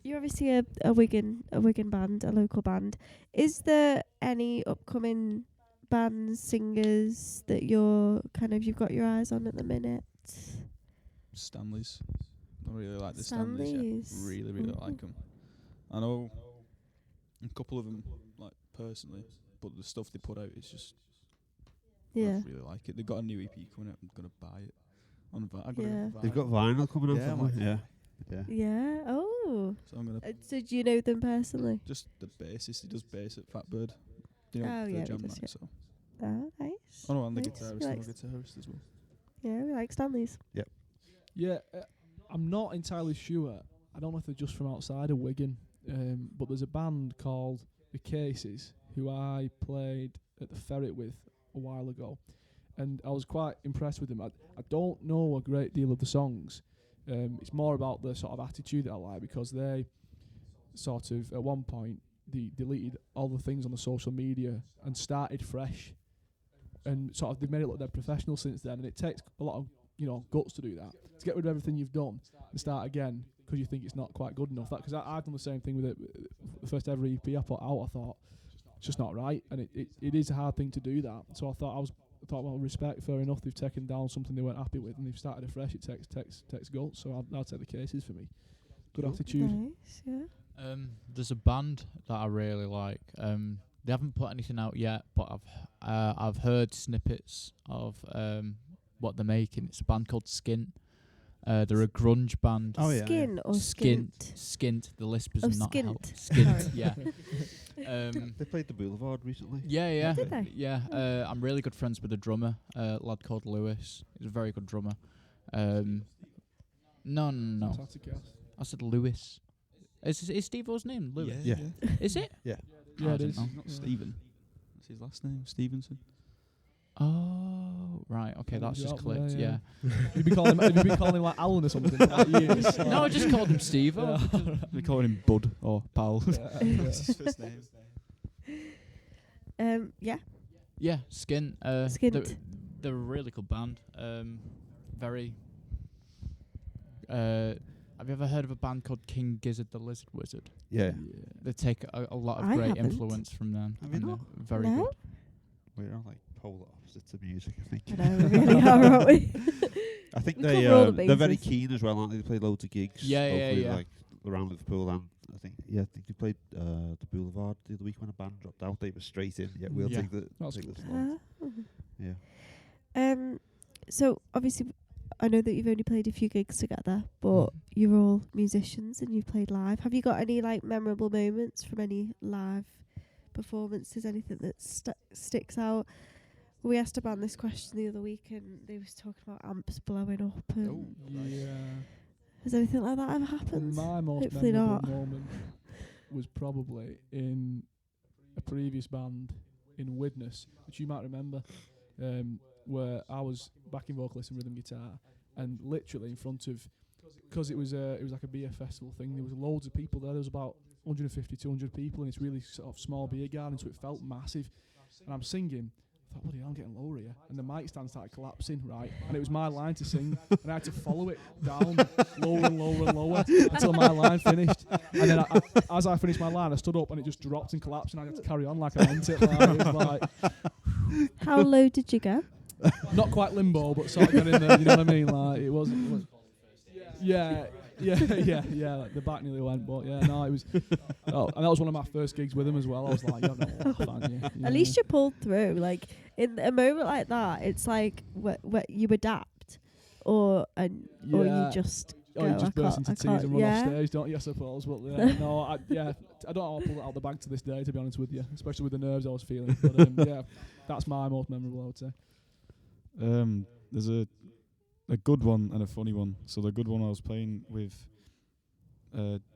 [SPEAKER 1] you're obviously a Wigan band, a local band. Is there any upcoming bands, singers that you've got your eyes on at the minute?
[SPEAKER 4] Stanleys. I really like the Stanleys.
[SPEAKER 1] Stanleys.
[SPEAKER 4] Yeah. Really, really
[SPEAKER 1] Mhm.
[SPEAKER 4] like 'em. I know a couple of them, like personally, but the stuff they put out is just.
[SPEAKER 1] Yeah.
[SPEAKER 4] I really like it. They've got a new EP coming out. I'm gonna buy it. On
[SPEAKER 1] Yeah.
[SPEAKER 2] They've got vinyl coming out.
[SPEAKER 4] Yeah,
[SPEAKER 2] haven't they?
[SPEAKER 4] man.
[SPEAKER 2] Yeah.
[SPEAKER 1] Yeah. Oh.
[SPEAKER 4] So I'm gonna
[SPEAKER 1] So do you know them personally?
[SPEAKER 4] just the bassist. He does bass at Fatbird. You know,
[SPEAKER 1] Oh,
[SPEAKER 4] the
[SPEAKER 1] yeah, he
[SPEAKER 4] jam
[SPEAKER 1] does,
[SPEAKER 4] night.
[SPEAKER 1] yeah.
[SPEAKER 4] So.
[SPEAKER 1] Oh, nice.
[SPEAKER 4] Oh no, I'm the
[SPEAKER 1] Nice.
[SPEAKER 4] guitarist.
[SPEAKER 1] He
[SPEAKER 4] I'm a
[SPEAKER 1] likes-
[SPEAKER 4] guitarist as well.
[SPEAKER 1] Yeah, we like Stanley's.
[SPEAKER 3] Yeah, I'm not entirely sure. I don't know if they're just from outside of Wigan, but there's a band called The Cases who I played at the Ferret with a while ago, and I was quite impressed with them. I don't know a great deal of the songs. It's more about the sort of attitude that I like, because they sort of, at one point, they deleted all the things on the social media and started fresh, and sort of they've made it look they're professional since then, and it takes a lot of guts to do that, to get rid of everything you've done and start again because you think it's not quite good enough. Because I've done the same thing with it. The first ever EP I put out, I thought it's just not right, and it is a hard thing to do that. So I thought, well, respect, fair enough. They've taken down something they weren't happy with, and they've started afresh. It takes guts. So I'll take The Cases for me. Good attitude.
[SPEAKER 1] Nice, yeah.
[SPEAKER 5] There's a band that I really like. They haven't put anything out yet, but I've heard snippets of what they're making. It's a band called Skint. They're a grunge band.
[SPEAKER 2] Oh, yeah.
[SPEAKER 1] Skin or
[SPEAKER 5] Skint.
[SPEAKER 1] skint?
[SPEAKER 5] Skint. The lisp is
[SPEAKER 1] Oh,
[SPEAKER 5] not
[SPEAKER 1] skint.
[SPEAKER 5] help. Skint.
[SPEAKER 1] Sorry.
[SPEAKER 5] Yeah.
[SPEAKER 2] They played the Boulevard recently.
[SPEAKER 5] Yeah.
[SPEAKER 1] Did they?
[SPEAKER 5] Yeah. I'm really good friends with a drummer, a lad called Lewis. He's a very good drummer. No.
[SPEAKER 3] Fantastic cast.
[SPEAKER 5] I said Lewis. Is Steve-O's name Lewis?
[SPEAKER 2] Yeah.
[SPEAKER 5] Is it?
[SPEAKER 3] Yeah,
[SPEAKER 5] I
[SPEAKER 3] it
[SPEAKER 5] didn't
[SPEAKER 3] is.
[SPEAKER 5] know.
[SPEAKER 4] Not Stephen. That's his last name. Stevenson.
[SPEAKER 5] Oh, right. Okay,
[SPEAKER 3] Yeah,
[SPEAKER 5] that's
[SPEAKER 3] you're
[SPEAKER 5] just
[SPEAKER 3] up there,
[SPEAKER 5] clicked.
[SPEAKER 3] yeah.
[SPEAKER 5] Yeah.
[SPEAKER 3] Have you been calling him like Alan or something? For like years?
[SPEAKER 5] No, I just called him Steve-O.
[SPEAKER 4] We call him Bud or Pal.
[SPEAKER 3] Yeah.
[SPEAKER 4] That's his first name.
[SPEAKER 1] Yeah.
[SPEAKER 5] Yeah, Skint.
[SPEAKER 1] Skint.
[SPEAKER 5] They're a really good band. Very. Have you ever heard of a band called King Gizzard the Lizard Wizard?
[SPEAKER 2] Yeah.
[SPEAKER 5] They take a lot of
[SPEAKER 1] I
[SPEAKER 5] great
[SPEAKER 1] haven't.
[SPEAKER 5] influence from them.
[SPEAKER 2] Have you
[SPEAKER 5] and
[SPEAKER 2] not?
[SPEAKER 5] they're very
[SPEAKER 1] No?
[SPEAKER 5] good.
[SPEAKER 2] We're on like polar opposites of music, I think.
[SPEAKER 1] I know, we really are, aren't we?
[SPEAKER 2] I think
[SPEAKER 1] We
[SPEAKER 2] they
[SPEAKER 1] cover all the
[SPEAKER 2] they're very
[SPEAKER 1] bases.
[SPEAKER 2] keen as well, aren't they? They play loads of gigs.
[SPEAKER 5] Yeah,
[SPEAKER 2] hopefully,
[SPEAKER 5] yeah.
[SPEAKER 2] Like around Liverpool, and I think they played the Boulevard the other week when a band dropped out. They were straight in. Yeah, we'll
[SPEAKER 5] Yeah.
[SPEAKER 2] take the
[SPEAKER 3] That's
[SPEAKER 2] take
[SPEAKER 3] good.
[SPEAKER 2] the slot. Yeah.
[SPEAKER 1] So obviously, I know that you've only played a few gigs together, but you're all musicians and you've played live. Have you got any like memorable moments from any live performances? Anything that sticks out? We asked a band this question the other week, and they was talking about amps blowing up. And
[SPEAKER 3] Yeah.
[SPEAKER 1] has anything like that ever happened?
[SPEAKER 3] My most
[SPEAKER 1] Hopefully
[SPEAKER 3] memorable
[SPEAKER 1] not.
[SPEAKER 3] moment was probably in a previous band in Widnes, which you might remember, where I was backing vocalist and rhythm guitar, and literally in front of, because it was like a beer festival thing. There was loads of people there. There was about 150, 200 people, and it's really sort of small beer garden, so it felt massive. And I'm singing. I thought, bloody hell, I'm getting lower here. And the mic stand started collapsing, right? And it was my line to sing, and I had to follow it down lower and lower and lower until my line finished. And then as I finished my line, I stood up, and it just dropped and collapsed, and I had to carry on like I meant it. Like, it was like,
[SPEAKER 1] How low did you go?
[SPEAKER 3] not quite limbo, but sort of got in there, you know what I mean? Like, it was yeah, like the back nearly went, but yeah, no, it was, and that was one of my first gigs with him as well. I was like, you're not fan, yeah.
[SPEAKER 1] At least you pulled through. Like in a moment like that, it's like what you adapt, or you just go.
[SPEAKER 3] Oh, you just
[SPEAKER 1] I
[SPEAKER 3] burst
[SPEAKER 1] can't-
[SPEAKER 3] into
[SPEAKER 1] I
[SPEAKER 3] tears
[SPEAKER 1] can't-
[SPEAKER 3] and run
[SPEAKER 1] yeah.
[SPEAKER 3] off stage, don't you, I suppose? But no, I don't know how I pulled it out of the bag to this day, to be honest with you, especially with the nerves I was feeling. But yeah, that's my most memorable, I would say.
[SPEAKER 4] There's a good one and a funny one. So the good one, I was playing with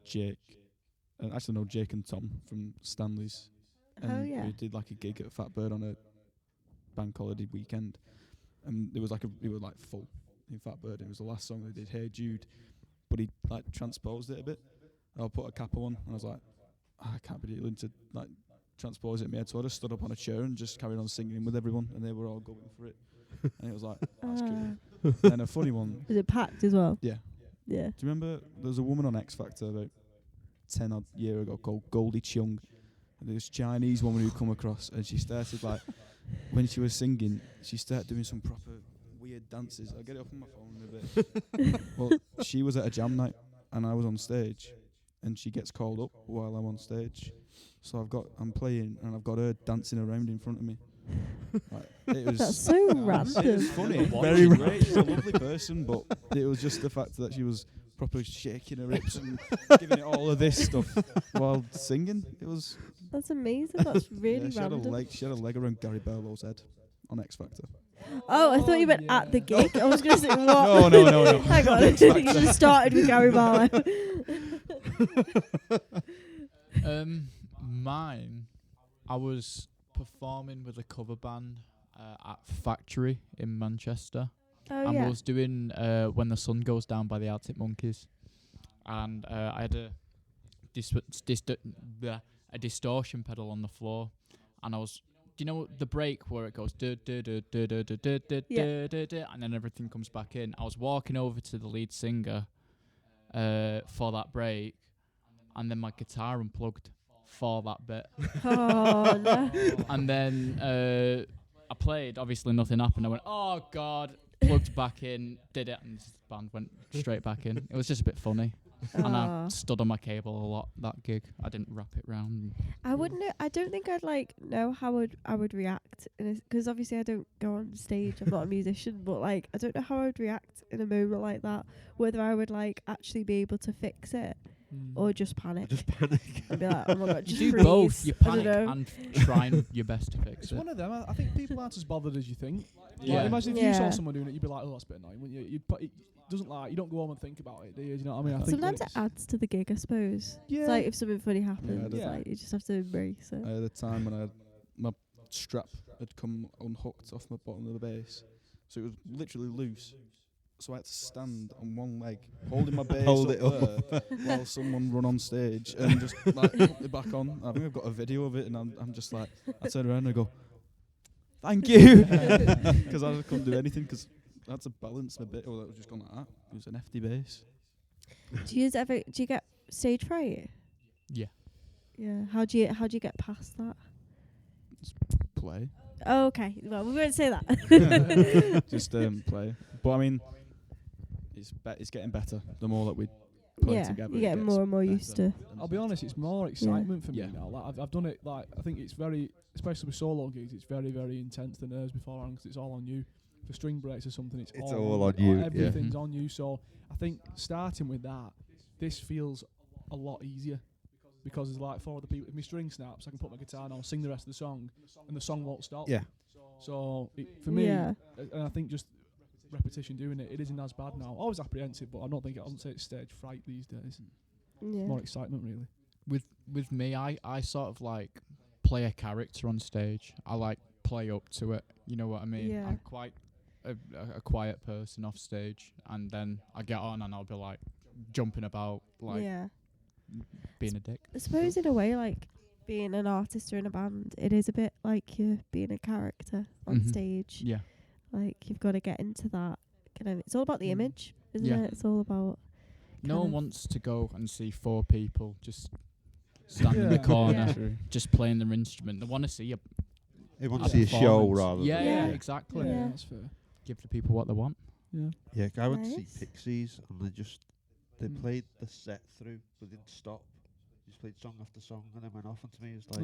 [SPEAKER 4] Jake, and actually no, Jake and Tom from Stanley's, and
[SPEAKER 1] Oh yeah.
[SPEAKER 4] we did like a gig at Fatbird on a bank holiday weekend, and it was like full in Fatbird. It was the last song they did, Hey Jude, but he like transposed it a bit. I put a kappa on, and I was like, I can't be dealing to like transpose it in my head, so I just stood up on a chair and just carried on singing with everyone, and they were all going for it, and it was like, that's cool. And a funny one.
[SPEAKER 1] Was it packed as well?
[SPEAKER 4] Yeah.
[SPEAKER 1] Yeah.
[SPEAKER 4] Do you remember there was a woman on X Factor about 10 odd year ago called Goldie Chung, and there was a Chinese woman who come across, and she started like when she was singing, she started doing some proper weird dances. I'll get it up on my phone in a bit. Well, she was at a jam night, and I was on stage, and she gets called up while I'm on stage. So I'm playing, and I've got her dancing around in front of me. Like, it was
[SPEAKER 1] That's so random.
[SPEAKER 4] it was funny,
[SPEAKER 5] Never
[SPEAKER 4] very
[SPEAKER 5] watched
[SPEAKER 4] great. She's a lovely person, but it was just the fact that she was proper shaking her hips and giving it all of this stuff while singing. It was
[SPEAKER 1] That's amazing. That's really
[SPEAKER 4] she had a
[SPEAKER 1] random.
[SPEAKER 4] leg around Gary Barlow's head on X Factor.
[SPEAKER 1] Oh, I thought you meant
[SPEAKER 3] yeah.
[SPEAKER 1] at the gig. I was going to say, what?
[SPEAKER 4] No.
[SPEAKER 1] Hang on. You just started with Gary Barlow.
[SPEAKER 5] Mine, I was performing with a cover band at Factory in Manchester.
[SPEAKER 1] Oh,
[SPEAKER 5] And
[SPEAKER 1] yeah.
[SPEAKER 5] we was doing When the Sun Goes Down by the Arctic Monkeys. And I had a distortion pedal on the floor. And I was, do you know the break where it goes and then everything comes back in? I was walking over to the lead singer for that break, and then my guitar unplugged for that bit.
[SPEAKER 1] Oh, no.
[SPEAKER 5] And then I played, obviously nothing happened. I went, oh God, plugged back in, did it, and the band went straight back in. It was just a bit funny. And I
[SPEAKER 1] Aw.
[SPEAKER 5] stood on my cable a lot that gig. I didn't wrap it round.
[SPEAKER 1] I wouldn't know. I don't think I'd know how I would react because obviously I don't go on stage. I'm not a musician, but I don't know how I would react in a moment like that. Whether I would actually be able to fix it or just panic.
[SPEAKER 2] Just panic.
[SPEAKER 1] And be like, oh my god,
[SPEAKER 5] You
[SPEAKER 1] just
[SPEAKER 5] do
[SPEAKER 1] freeze.
[SPEAKER 5] both. You
[SPEAKER 1] I don't
[SPEAKER 5] panic
[SPEAKER 1] know.
[SPEAKER 5] and trying your best to fix
[SPEAKER 3] It's
[SPEAKER 5] it.
[SPEAKER 3] one of them. I think people aren't as bothered as you think.
[SPEAKER 5] Yeah.
[SPEAKER 3] Like, imagine if you
[SPEAKER 1] Yeah.
[SPEAKER 3] saw someone doing it, you'd be like, "Oh, that's a bit annoying." Wouldn't you? It doesn't you don't go home and think about it, do you? Do you know what I mean? I think
[SPEAKER 1] Sometimes
[SPEAKER 3] when
[SPEAKER 1] it adds to the gig, I suppose.
[SPEAKER 3] Yeah.
[SPEAKER 1] It's like if something funny happens,
[SPEAKER 3] Yeah.
[SPEAKER 1] you just have to embrace it.
[SPEAKER 4] I had a time when my strap had come unhooked off my bottom of the bass, so it was literally loose. So I had to stand on one leg, holding my bass
[SPEAKER 2] Hold
[SPEAKER 4] up
[SPEAKER 2] it up.
[SPEAKER 4] there while someone run on stage and just put it back on. I think I've got a video of it, and I'm just I turn around and I go, "Thank you," because I just couldn't do anything because I had to balance my bit, or that was just gone like that. It was an FD bass.
[SPEAKER 1] Do you get stage fright?
[SPEAKER 5] Yeah.
[SPEAKER 1] Yeah. How do you get past that?
[SPEAKER 4] Play.
[SPEAKER 1] Oh, okay. Well, we won't say that.
[SPEAKER 4] Just play. But I mean, it's getting better the more that we play
[SPEAKER 1] Yeah,
[SPEAKER 4] together.
[SPEAKER 1] you're
[SPEAKER 4] it
[SPEAKER 1] getting
[SPEAKER 4] gets
[SPEAKER 1] more and more used
[SPEAKER 4] better.
[SPEAKER 1] to.
[SPEAKER 3] I'll be honest, it's more excitement for me
[SPEAKER 4] Yeah.
[SPEAKER 3] now. I've done it. I think it's very, especially with solo gigs, it's very, very intense. The nerves beforehand because it's all on you. For string breaks or something, it's
[SPEAKER 2] all on you, yeah.
[SPEAKER 3] Everything's
[SPEAKER 5] Mhm.
[SPEAKER 3] on you. So I think starting with that, this feels a lot easier because there's four other people. If my string snaps, I can put my guitar on, sing the rest of the song, and the song won't stop.
[SPEAKER 2] Yeah.
[SPEAKER 3] So for me,
[SPEAKER 1] Yeah.
[SPEAKER 3] and I think just repetition doing it isn't as bad now. Always apprehensive, but I don't think I'd say it's stage fright these days.
[SPEAKER 1] Yeah.
[SPEAKER 3] More excitement, really.
[SPEAKER 5] With me, I sort of play a character on stage. I play up to it. You know what I mean?
[SPEAKER 1] Yeah.
[SPEAKER 5] I'm quite a quiet person off stage, and then I get on and I'll be jumping about,
[SPEAKER 1] Yeah.
[SPEAKER 5] being a dick.
[SPEAKER 1] I suppose in a way, being an artist or in a band, it is a bit like you're being a character on
[SPEAKER 5] Mhm.
[SPEAKER 1] stage.
[SPEAKER 5] Yeah.
[SPEAKER 1] You've got to get into that kind of. It's all about the image, isn't
[SPEAKER 5] Yeah.
[SPEAKER 1] it? It's all about.
[SPEAKER 5] No
[SPEAKER 1] kind
[SPEAKER 5] one
[SPEAKER 1] of-
[SPEAKER 5] wants to go and see four people just stand in the
[SPEAKER 3] Yeah.
[SPEAKER 5] corner,
[SPEAKER 1] Yeah.
[SPEAKER 5] just playing their instrument. They want to see a
[SPEAKER 2] They want
[SPEAKER 5] a
[SPEAKER 2] to see a show
[SPEAKER 5] performance.
[SPEAKER 2] rather
[SPEAKER 5] Yeah,
[SPEAKER 2] than...
[SPEAKER 5] yeah,
[SPEAKER 1] Yeah.
[SPEAKER 5] exactly.
[SPEAKER 1] Yeah.
[SPEAKER 3] That's fair.
[SPEAKER 5] Give the people what they want.
[SPEAKER 3] Yeah.
[SPEAKER 2] Yeah, I went to
[SPEAKER 1] Nice.
[SPEAKER 2] see Pixies and they
[SPEAKER 3] Mm.
[SPEAKER 2] played the set through, but didn't stop. Just played song after song and then went off, and to me it was
[SPEAKER 3] It's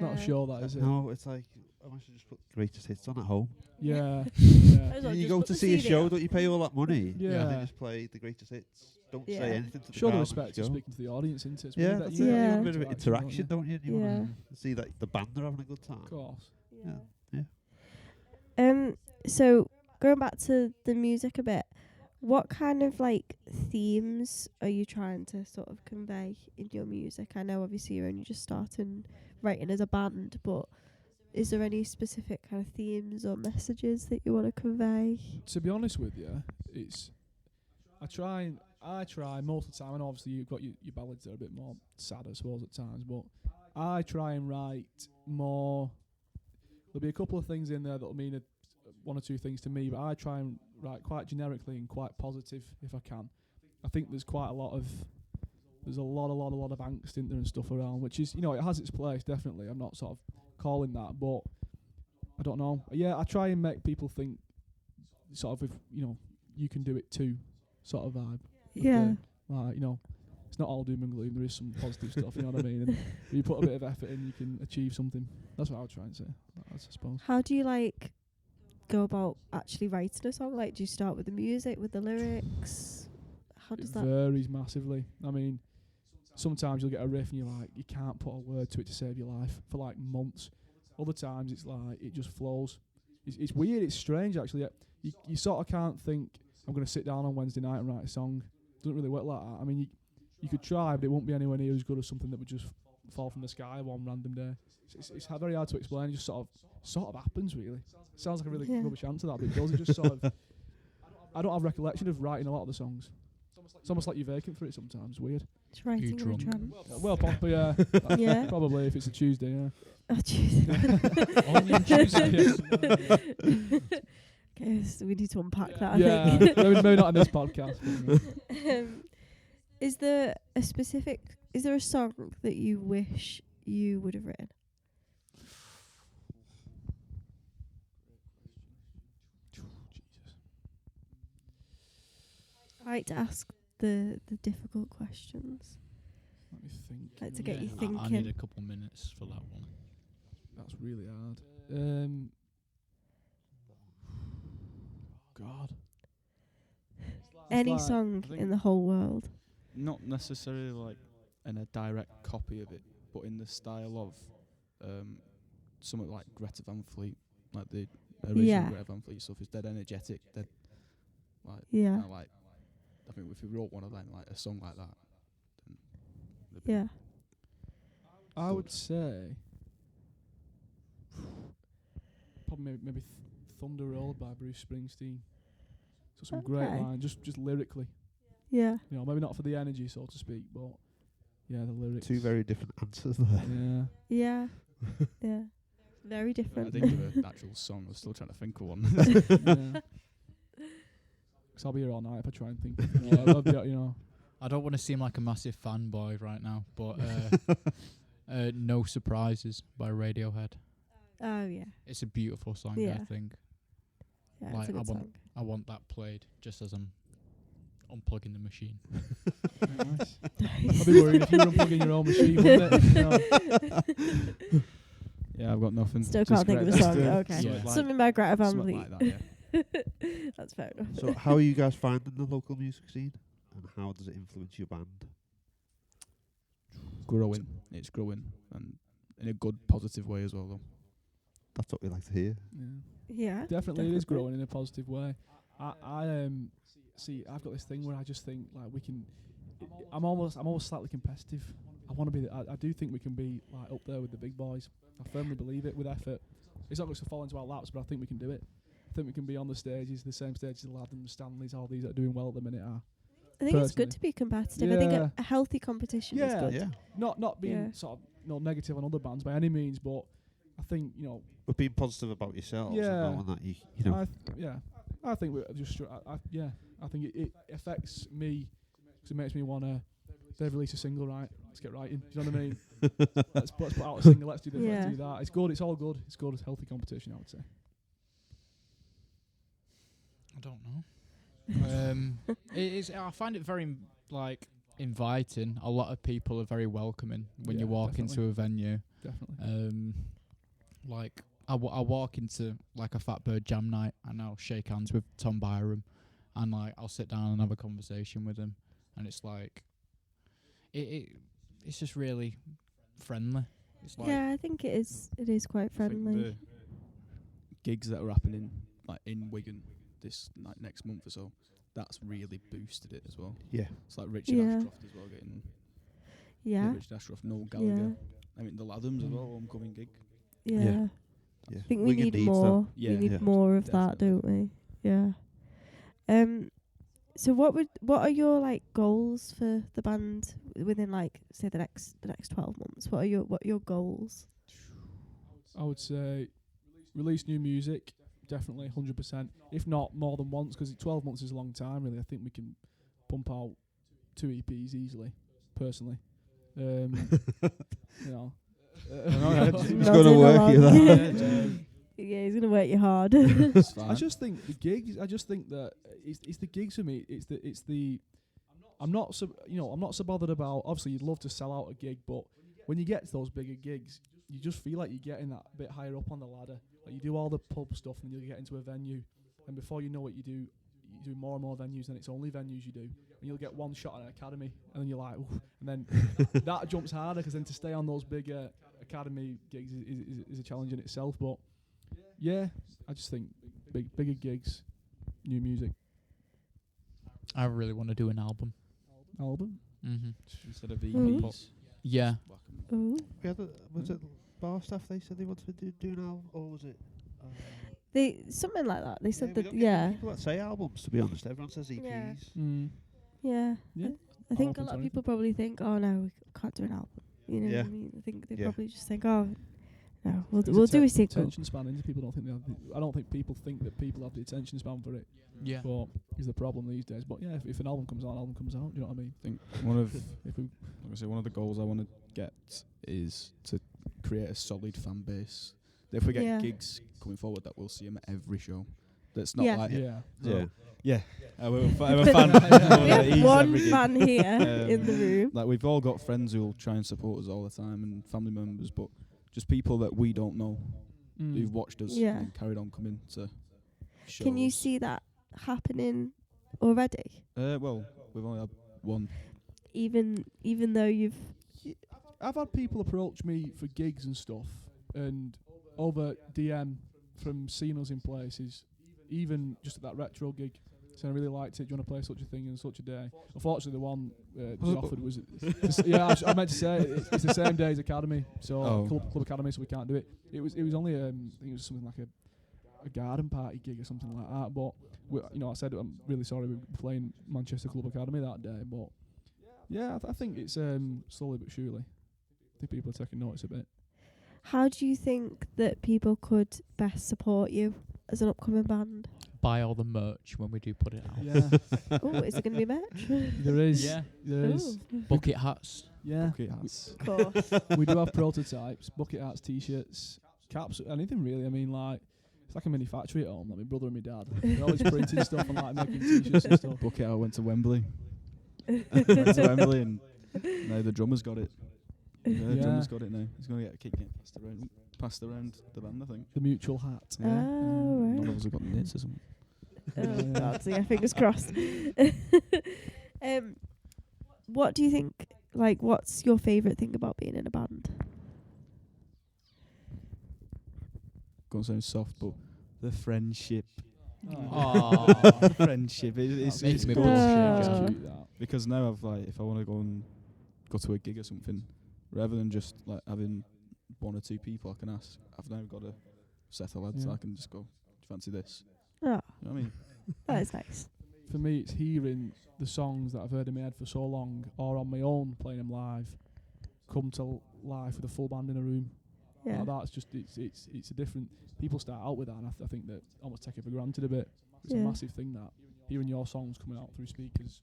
[SPEAKER 3] not a
[SPEAKER 1] Yeah.
[SPEAKER 3] show, that is it?
[SPEAKER 2] no, it's I must have just put the greatest hits on at home.
[SPEAKER 3] Yeah.
[SPEAKER 1] Might
[SPEAKER 3] yeah.
[SPEAKER 1] as well
[SPEAKER 2] You
[SPEAKER 1] just
[SPEAKER 2] go
[SPEAKER 1] put
[SPEAKER 2] to
[SPEAKER 1] the
[SPEAKER 2] see a
[SPEAKER 1] CD
[SPEAKER 2] show,
[SPEAKER 1] on.
[SPEAKER 2] don't you pay all that money?
[SPEAKER 3] Yeah.
[SPEAKER 2] And they just play the greatest hits. Don't
[SPEAKER 1] Yeah.
[SPEAKER 2] say anything to the
[SPEAKER 3] Show the
[SPEAKER 2] crowd.
[SPEAKER 3] respect
[SPEAKER 2] just
[SPEAKER 3] to
[SPEAKER 2] go.
[SPEAKER 3] speaking to the audience, isn't it?
[SPEAKER 2] Yeah, that's
[SPEAKER 1] you
[SPEAKER 2] it.
[SPEAKER 1] Yeah.
[SPEAKER 2] You want a
[SPEAKER 1] Yeah.
[SPEAKER 2] bit of interaction, don't you? And you
[SPEAKER 1] Yeah.
[SPEAKER 2] want to see that the band are having a good time.
[SPEAKER 3] Of course.
[SPEAKER 2] Yeah.
[SPEAKER 1] So going back to the music a bit, what kind of themes are you trying to sort of convey in your music? I know obviously you're only just starting writing as a band, but is there any specific kind of themes or messages that you want to convey?
[SPEAKER 3] To be honest with you, I try most of the time, and obviously you've got your ballads that are a bit more sad, I suppose, at times, but I try and write more. There'll be a couple of things in there that'll mean one or two things to me, but I try and write quite generically and quite positive if I can. I think there's a lot of angst in there and stuff around, which is, it has its place, definitely. I'm not sort of calling that, but I don't know. Yeah, I try and make people think sort of, if you can do it too, sort of vibe.
[SPEAKER 1] Yeah.
[SPEAKER 3] It's not all doom and gloom. There is some positive stuff, you know what I mean? And if you put a bit of effort in, you can achieve something. That's what I would try and say, I suppose.
[SPEAKER 1] How do you go about actually writing a song? Do you start with the music, with the lyrics? How does
[SPEAKER 3] It
[SPEAKER 1] that?
[SPEAKER 3] varies massively. I mean, sometimes you'll get a riff and you're like, you can't put a word to it to save your life for like months. Other times it's like, it just flows. It's weird, it's strange actually. You sort of can't think, I'm going to sit down on Wednesday night and write a song. It doesn't really work like that. I mean, you could try, but it won't be anywhere near as good as something that would just fall from the sky one random day. It's very hard to explain. It just sort of happens, really. Sounds like a really rubbish answer that, but it does. It just sort of... I don't have recollection of writing a lot of the songs. It's almost like you're vacant for it sometimes. Weird.
[SPEAKER 1] It's writing in a
[SPEAKER 5] drunk?
[SPEAKER 1] trance.
[SPEAKER 3] Well, probably, yeah.
[SPEAKER 1] Yeah.
[SPEAKER 3] Probably if it's a Tuesday, yeah.
[SPEAKER 1] Oh, Tuesday.
[SPEAKER 5] Only on Tuesday.
[SPEAKER 1] Okay, so we need to unpack that, I
[SPEAKER 3] Yeah,
[SPEAKER 1] think.
[SPEAKER 3] maybe not in this podcast. But,
[SPEAKER 1] Is there a song that you wish you would have written?
[SPEAKER 3] Jesus.
[SPEAKER 1] I like to ask the difficult questions.
[SPEAKER 3] Let me think.
[SPEAKER 1] Like to get you
[SPEAKER 5] I
[SPEAKER 1] thinking.
[SPEAKER 5] need a couple minutes for that one.
[SPEAKER 3] That's really hard. God.
[SPEAKER 1] Any
[SPEAKER 3] like-
[SPEAKER 1] song
[SPEAKER 4] I think-
[SPEAKER 1] in the whole world.
[SPEAKER 4] Not necessarily like in a direct copy of it, but in the style of something like Greta Van Fleet, like the original
[SPEAKER 1] Yeah.
[SPEAKER 4] Greta Van Fleet stuff is dead energetic, dead like
[SPEAKER 1] Yeah.
[SPEAKER 4] I think if we wrote one of them, like a song like that, then it'd be
[SPEAKER 1] Yeah.
[SPEAKER 3] I
[SPEAKER 4] Good.
[SPEAKER 3] would say probably maybe Thunder Roll by Bruce Springsteen. So some great
[SPEAKER 1] Okay.
[SPEAKER 3] line, just lyrically.
[SPEAKER 1] Yeah.
[SPEAKER 3] You know, maybe not for the energy, so to speak, but yeah, the lyrics.
[SPEAKER 2] Two very different answers there.
[SPEAKER 3] Yeah.
[SPEAKER 1] Yeah. Yeah. Very
[SPEAKER 4] I
[SPEAKER 1] different.
[SPEAKER 4] think of an actual song. I'm still trying to think of one.
[SPEAKER 3] Yeah. 'Cause I'll be here all night if I try and think. I'll be, you know.
[SPEAKER 5] I don't want to seem like a massive fanboy right now, but No Surprises by Radiohead.
[SPEAKER 1] Oh yeah.
[SPEAKER 5] It's a beautiful song,
[SPEAKER 1] Yeah.
[SPEAKER 5] I think.
[SPEAKER 1] Yeah,
[SPEAKER 5] Like,
[SPEAKER 1] it's a
[SPEAKER 5] I
[SPEAKER 1] good
[SPEAKER 5] want-
[SPEAKER 1] song.
[SPEAKER 5] I want that played just as I'm unplugging the machine.
[SPEAKER 3] Nice. I'd be worried if you were unplugging your own machine, wouldn't it? You know?
[SPEAKER 4] Yeah, I've got nothing.
[SPEAKER 1] Still
[SPEAKER 4] Just
[SPEAKER 1] can't think of a
[SPEAKER 4] Greta-
[SPEAKER 1] song.
[SPEAKER 4] just,
[SPEAKER 1] Okay.
[SPEAKER 5] Yeah.
[SPEAKER 4] like
[SPEAKER 1] Something by Greta Van
[SPEAKER 4] something
[SPEAKER 1] Fleet.
[SPEAKER 4] like that, yeah.
[SPEAKER 1] That's fair enough.
[SPEAKER 2] So how are you guys finding the local music scene? And how does it influence your band?
[SPEAKER 4] Growing. It's growing, and in a good, positive way as well, though.
[SPEAKER 2] That's what we like to hear.
[SPEAKER 3] Yeah.
[SPEAKER 1] Yeah.
[SPEAKER 3] Definitely, it is growing in a positive way. I see. I've got this thing where I just think like we can. I'm almost slightly competitive. I want to be. I do think we can be like up there with the big boys. I firmly believe it with effort. It's not going to fall into our laps, but I think we can do it. I think we can be on the stages, the same stages, the Adams, Stanleys, all these that are doing well at the minute are.
[SPEAKER 1] I think it's
[SPEAKER 3] personally.
[SPEAKER 1] good to be competitive. I think
[SPEAKER 3] Yeah.
[SPEAKER 1] a healthy competition is
[SPEAKER 3] Yeah.
[SPEAKER 1] good.
[SPEAKER 2] Yeah.
[SPEAKER 3] Not being
[SPEAKER 1] Yeah.
[SPEAKER 3] sort of negative on other bands by any means, but I think
[SPEAKER 2] But being positive about yourselves
[SPEAKER 3] Yeah.
[SPEAKER 2] and knowing that you know.
[SPEAKER 3] I think we're just I think it affects me because it makes me want to. They've released a single, right? Let's get writing. Do you know what I mean? let's put out a single. Let's do this.
[SPEAKER 1] Yeah.
[SPEAKER 3] Let's do that. It's good. It's all good. It's good. It's healthy competition, I would say.
[SPEAKER 5] I don't know. It is. I find it very like inviting. A lot of people are very welcoming when you
[SPEAKER 3] Yeah,
[SPEAKER 5] walk
[SPEAKER 3] definitely.
[SPEAKER 5] into a venue.
[SPEAKER 3] Definitely.
[SPEAKER 5] Like I walk into like a Fatbird Jam night and I'll shake hands with Tom Byram, and like I'll sit down and have a conversation with him, and it's like it's just really friendly. It's like
[SPEAKER 1] Yeah, I think it is. It is quite
[SPEAKER 4] I think
[SPEAKER 1] friendly.
[SPEAKER 4] the gigs that are happening like in Wigan this like next month or so, that's really boosted it as well.
[SPEAKER 2] Yeah.
[SPEAKER 4] It's like Richard
[SPEAKER 1] Yeah.
[SPEAKER 4] Ashcroft as well getting
[SPEAKER 1] Yeah.
[SPEAKER 4] Richard Ashcroft, Noel Gallagher. I mean the Lathams as well, homecoming gig.
[SPEAKER 1] Yeah.
[SPEAKER 2] Yeah.
[SPEAKER 1] I think we
[SPEAKER 2] Wigan
[SPEAKER 1] need
[SPEAKER 2] needs
[SPEAKER 1] more.
[SPEAKER 4] Yeah.
[SPEAKER 1] We need
[SPEAKER 2] Yeah.
[SPEAKER 1] more of that,
[SPEAKER 4] Definitely.
[SPEAKER 1] don't we? Yeah. So what are your like goals for the band within like say the next 12 months? What are your goals?
[SPEAKER 3] I would say release new music, definitely 100%. If not more than once, because 12 months is a long time. Really, I think we can pump out 2 EPs easily. Personally, you know.
[SPEAKER 2] It's gonna work, you know.
[SPEAKER 1] Yeah, he's gonna work you hard.
[SPEAKER 4] It's fine.
[SPEAKER 3] I just think the gigs. I just think that it's the gigs for me. It's the. I'm not so bothered about. Obviously, you'd love to sell out a gig, but when you get to those bigger gigs, you just feel like you're getting that bit higher up on the ladder. Like you do all the pub stuff, and then you get into a venue, and before you know it, you do do more and more venues, then it's only venues you do, and you'll get one shot at an academy, and then you're like, oof, and then that jumps harder because then to stay on those bigger academy gigs is a challenge in itself. But yeah, I just think bigger gigs, new music.
[SPEAKER 5] I really want to do an album.
[SPEAKER 3] Mm-hmm.
[SPEAKER 4] Instead of
[SPEAKER 1] Mhm.
[SPEAKER 4] EPs.
[SPEAKER 5] Yeah.
[SPEAKER 1] Ooh.
[SPEAKER 2] Was it bar staff they said they wanted to do now, or was it?
[SPEAKER 1] They something like that. They
[SPEAKER 2] Yeah,
[SPEAKER 1] said
[SPEAKER 2] we
[SPEAKER 1] that.
[SPEAKER 2] don't get
[SPEAKER 1] Yeah.
[SPEAKER 2] many people that say albums. To be honest, everyone says EPs.
[SPEAKER 1] Yeah.
[SPEAKER 3] Yeah.
[SPEAKER 1] Yeah.
[SPEAKER 3] Yeah.
[SPEAKER 1] I think a
[SPEAKER 3] Albums
[SPEAKER 1] lot of
[SPEAKER 3] or
[SPEAKER 1] people probably think, oh no, we can't do an album. You know
[SPEAKER 2] Yeah.
[SPEAKER 1] what I mean? I think they
[SPEAKER 2] Yeah.
[SPEAKER 1] probably just think, oh no, we'll
[SPEAKER 3] There's
[SPEAKER 1] do a
[SPEAKER 3] atten-
[SPEAKER 1] sequel.
[SPEAKER 3] Attention span. And people don't think they have. I don't think people think that people have the attention span for it.
[SPEAKER 5] Yeah.
[SPEAKER 3] But is the problem these days. But yeah, if an album comes out, an album comes out. Do you know what I mean?
[SPEAKER 4] I think one of
[SPEAKER 3] If we,
[SPEAKER 4] like I say, one of the goals I want to get is to create a solid fan base. If we get
[SPEAKER 1] Yeah.
[SPEAKER 4] gigs coming forward, that we'll see them at every show. That's not
[SPEAKER 1] Yeah.
[SPEAKER 4] like
[SPEAKER 3] yeah.
[SPEAKER 4] I'm a fan.
[SPEAKER 1] We have one fan here in the room.
[SPEAKER 4] Like we've all got friends who'll try and support us all the time and family members, but just people that we don't know who've watched us
[SPEAKER 1] Yeah.
[SPEAKER 4] and carried on coming to shows.
[SPEAKER 1] Can you see that happening already?
[SPEAKER 4] Well, we've only had one.
[SPEAKER 1] Even though you've
[SPEAKER 3] I've had people approach me for gigs and stuff, and over DM from seeing us in places, even just at that retro gig, saying I really liked it. Do you want to play such a thing on such a day? Unfortunately, the one they offered was I meant to say it's the same day as Academy, so Club Academy, so we can't do it. It was only I think it was something like a garden party gig or something like that. But I said I'm really sorry we're playing Manchester Club Academy that day, but yeah, I think it's slowly but surely. I think people are taking notice a bit.
[SPEAKER 1] How do you think that people could best support you as an upcoming band?
[SPEAKER 5] Buy all the merch when we do put it out.
[SPEAKER 3] Yeah,
[SPEAKER 1] Oh, is it going to be merch?
[SPEAKER 3] there is.
[SPEAKER 5] Yeah.
[SPEAKER 3] There is.
[SPEAKER 1] Ooh,
[SPEAKER 5] Bucket hats.
[SPEAKER 3] Yeah,
[SPEAKER 4] Okay, that's
[SPEAKER 1] of course.
[SPEAKER 3] we do have prototypes, bucket hats, t-shirts, caps, anything really. I mean, like it's like a mini factory at home. Like my brother and my dad, they're always printing stuff and like making t-shirts and stuff.
[SPEAKER 4] Bucket. I went to Wembley. Went to Wembley and now the drummer's got it. Yeah, the
[SPEAKER 3] Yeah.
[SPEAKER 4] drummer's got it now. He's going to get a kick passed around the band, I think.
[SPEAKER 3] The mutual hat.
[SPEAKER 1] Oh, right.
[SPEAKER 4] None of us have got knits or something.
[SPEAKER 1] Oh God, so yeah, fingers crossed. What do you think? Like, what's your favourite thing about being in a band?
[SPEAKER 4] Gonna sound soft, but the friendship.
[SPEAKER 5] Aww.
[SPEAKER 4] The friendship. It's
[SPEAKER 5] Makes me
[SPEAKER 1] blush.
[SPEAKER 3] That's
[SPEAKER 1] Oh.
[SPEAKER 3] cute, that.
[SPEAKER 4] because now I've like, if I want to go to a gig or something, rather than just like having one or two people I can ask, I've now got a set of lads
[SPEAKER 3] Yeah.
[SPEAKER 4] I can just go, do you fancy this?
[SPEAKER 1] Oh,
[SPEAKER 4] You know what I mean?
[SPEAKER 1] that is nice.
[SPEAKER 3] For me, it's hearing the songs that I've heard in my head for so long, or on my own playing them live, come to life with a full band in a room.
[SPEAKER 1] Yeah.
[SPEAKER 3] Like that's just it's a different. People start out with that, and I think that almost take it for granted a bit. It's
[SPEAKER 1] Yeah.
[SPEAKER 3] a massive thing that hearing your songs coming out through speakers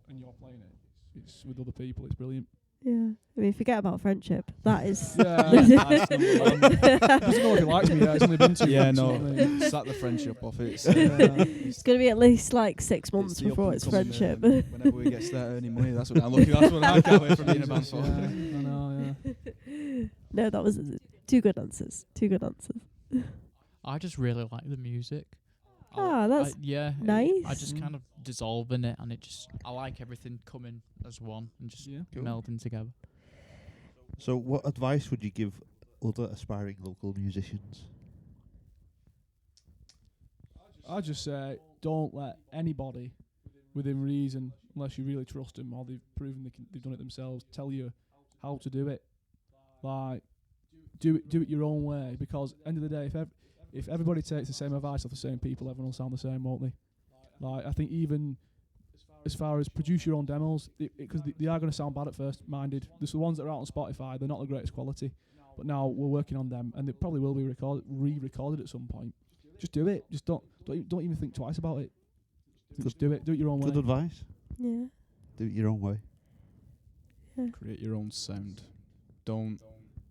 [SPEAKER 3] and you're playing it. It's with other people. It's brilliant.
[SPEAKER 1] Yeah. I mean, forget about friendship. That is.
[SPEAKER 3] Yeah,
[SPEAKER 4] That's number one.
[SPEAKER 3] doesn't know if he likes me yet. It's only been 2
[SPEAKER 4] Yeah,
[SPEAKER 3] months,
[SPEAKER 4] no.
[SPEAKER 3] you know what I mean?
[SPEAKER 4] Sat the friendship off it. It's,
[SPEAKER 1] It's going to be at least like 6 months
[SPEAKER 4] the
[SPEAKER 1] before it's
[SPEAKER 4] up-and-coming,
[SPEAKER 1] friendship.
[SPEAKER 4] whenever we get start earning money, that's what I'm looking. That's what I can't wait for being a band
[SPEAKER 3] Jesus,
[SPEAKER 4] for.
[SPEAKER 3] yeah, I know, yeah.
[SPEAKER 1] No, that was 2 good answers. 2 good answers.
[SPEAKER 5] I just really like the music.
[SPEAKER 1] Ah, that's
[SPEAKER 5] yeah.
[SPEAKER 1] nice.
[SPEAKER 5] I just kind of dissolve in it, and I like everything coming as one and just
[SPEAKER 3] Yeah.
[SPEAKER 2] Cool.
[SPEAKER 5] melding together.
[SPEAKER 2] So, what advice would you give other aspiring local musicians?
[SPEAKER 3] I just say don't let anybody within reason, unless you really trust them or they've proven they've done it themselves, tell you how to do it. Like, do it your own way, because end of the day, if everybody takes the same advice off the same people, everyone will sound the same, won't they? Like, I think even as far as produce your own demos, because they are going to sound bad at first, minded. There's the ones that are out on Spotify, they're not the greatest quality, but now we're working on them, and they probably will be re-recorded at some point. Just do it. Just don't even think twice about it. Just do it. Do it your own way.
[SPEAKER 2] Good advice.
[SPEAKER 1] Yeah.
[SPEAKER 2] Do it your own way.
[SPEAKER 1] Yeah.
[SPEAKER 4] Create your own sound. Don't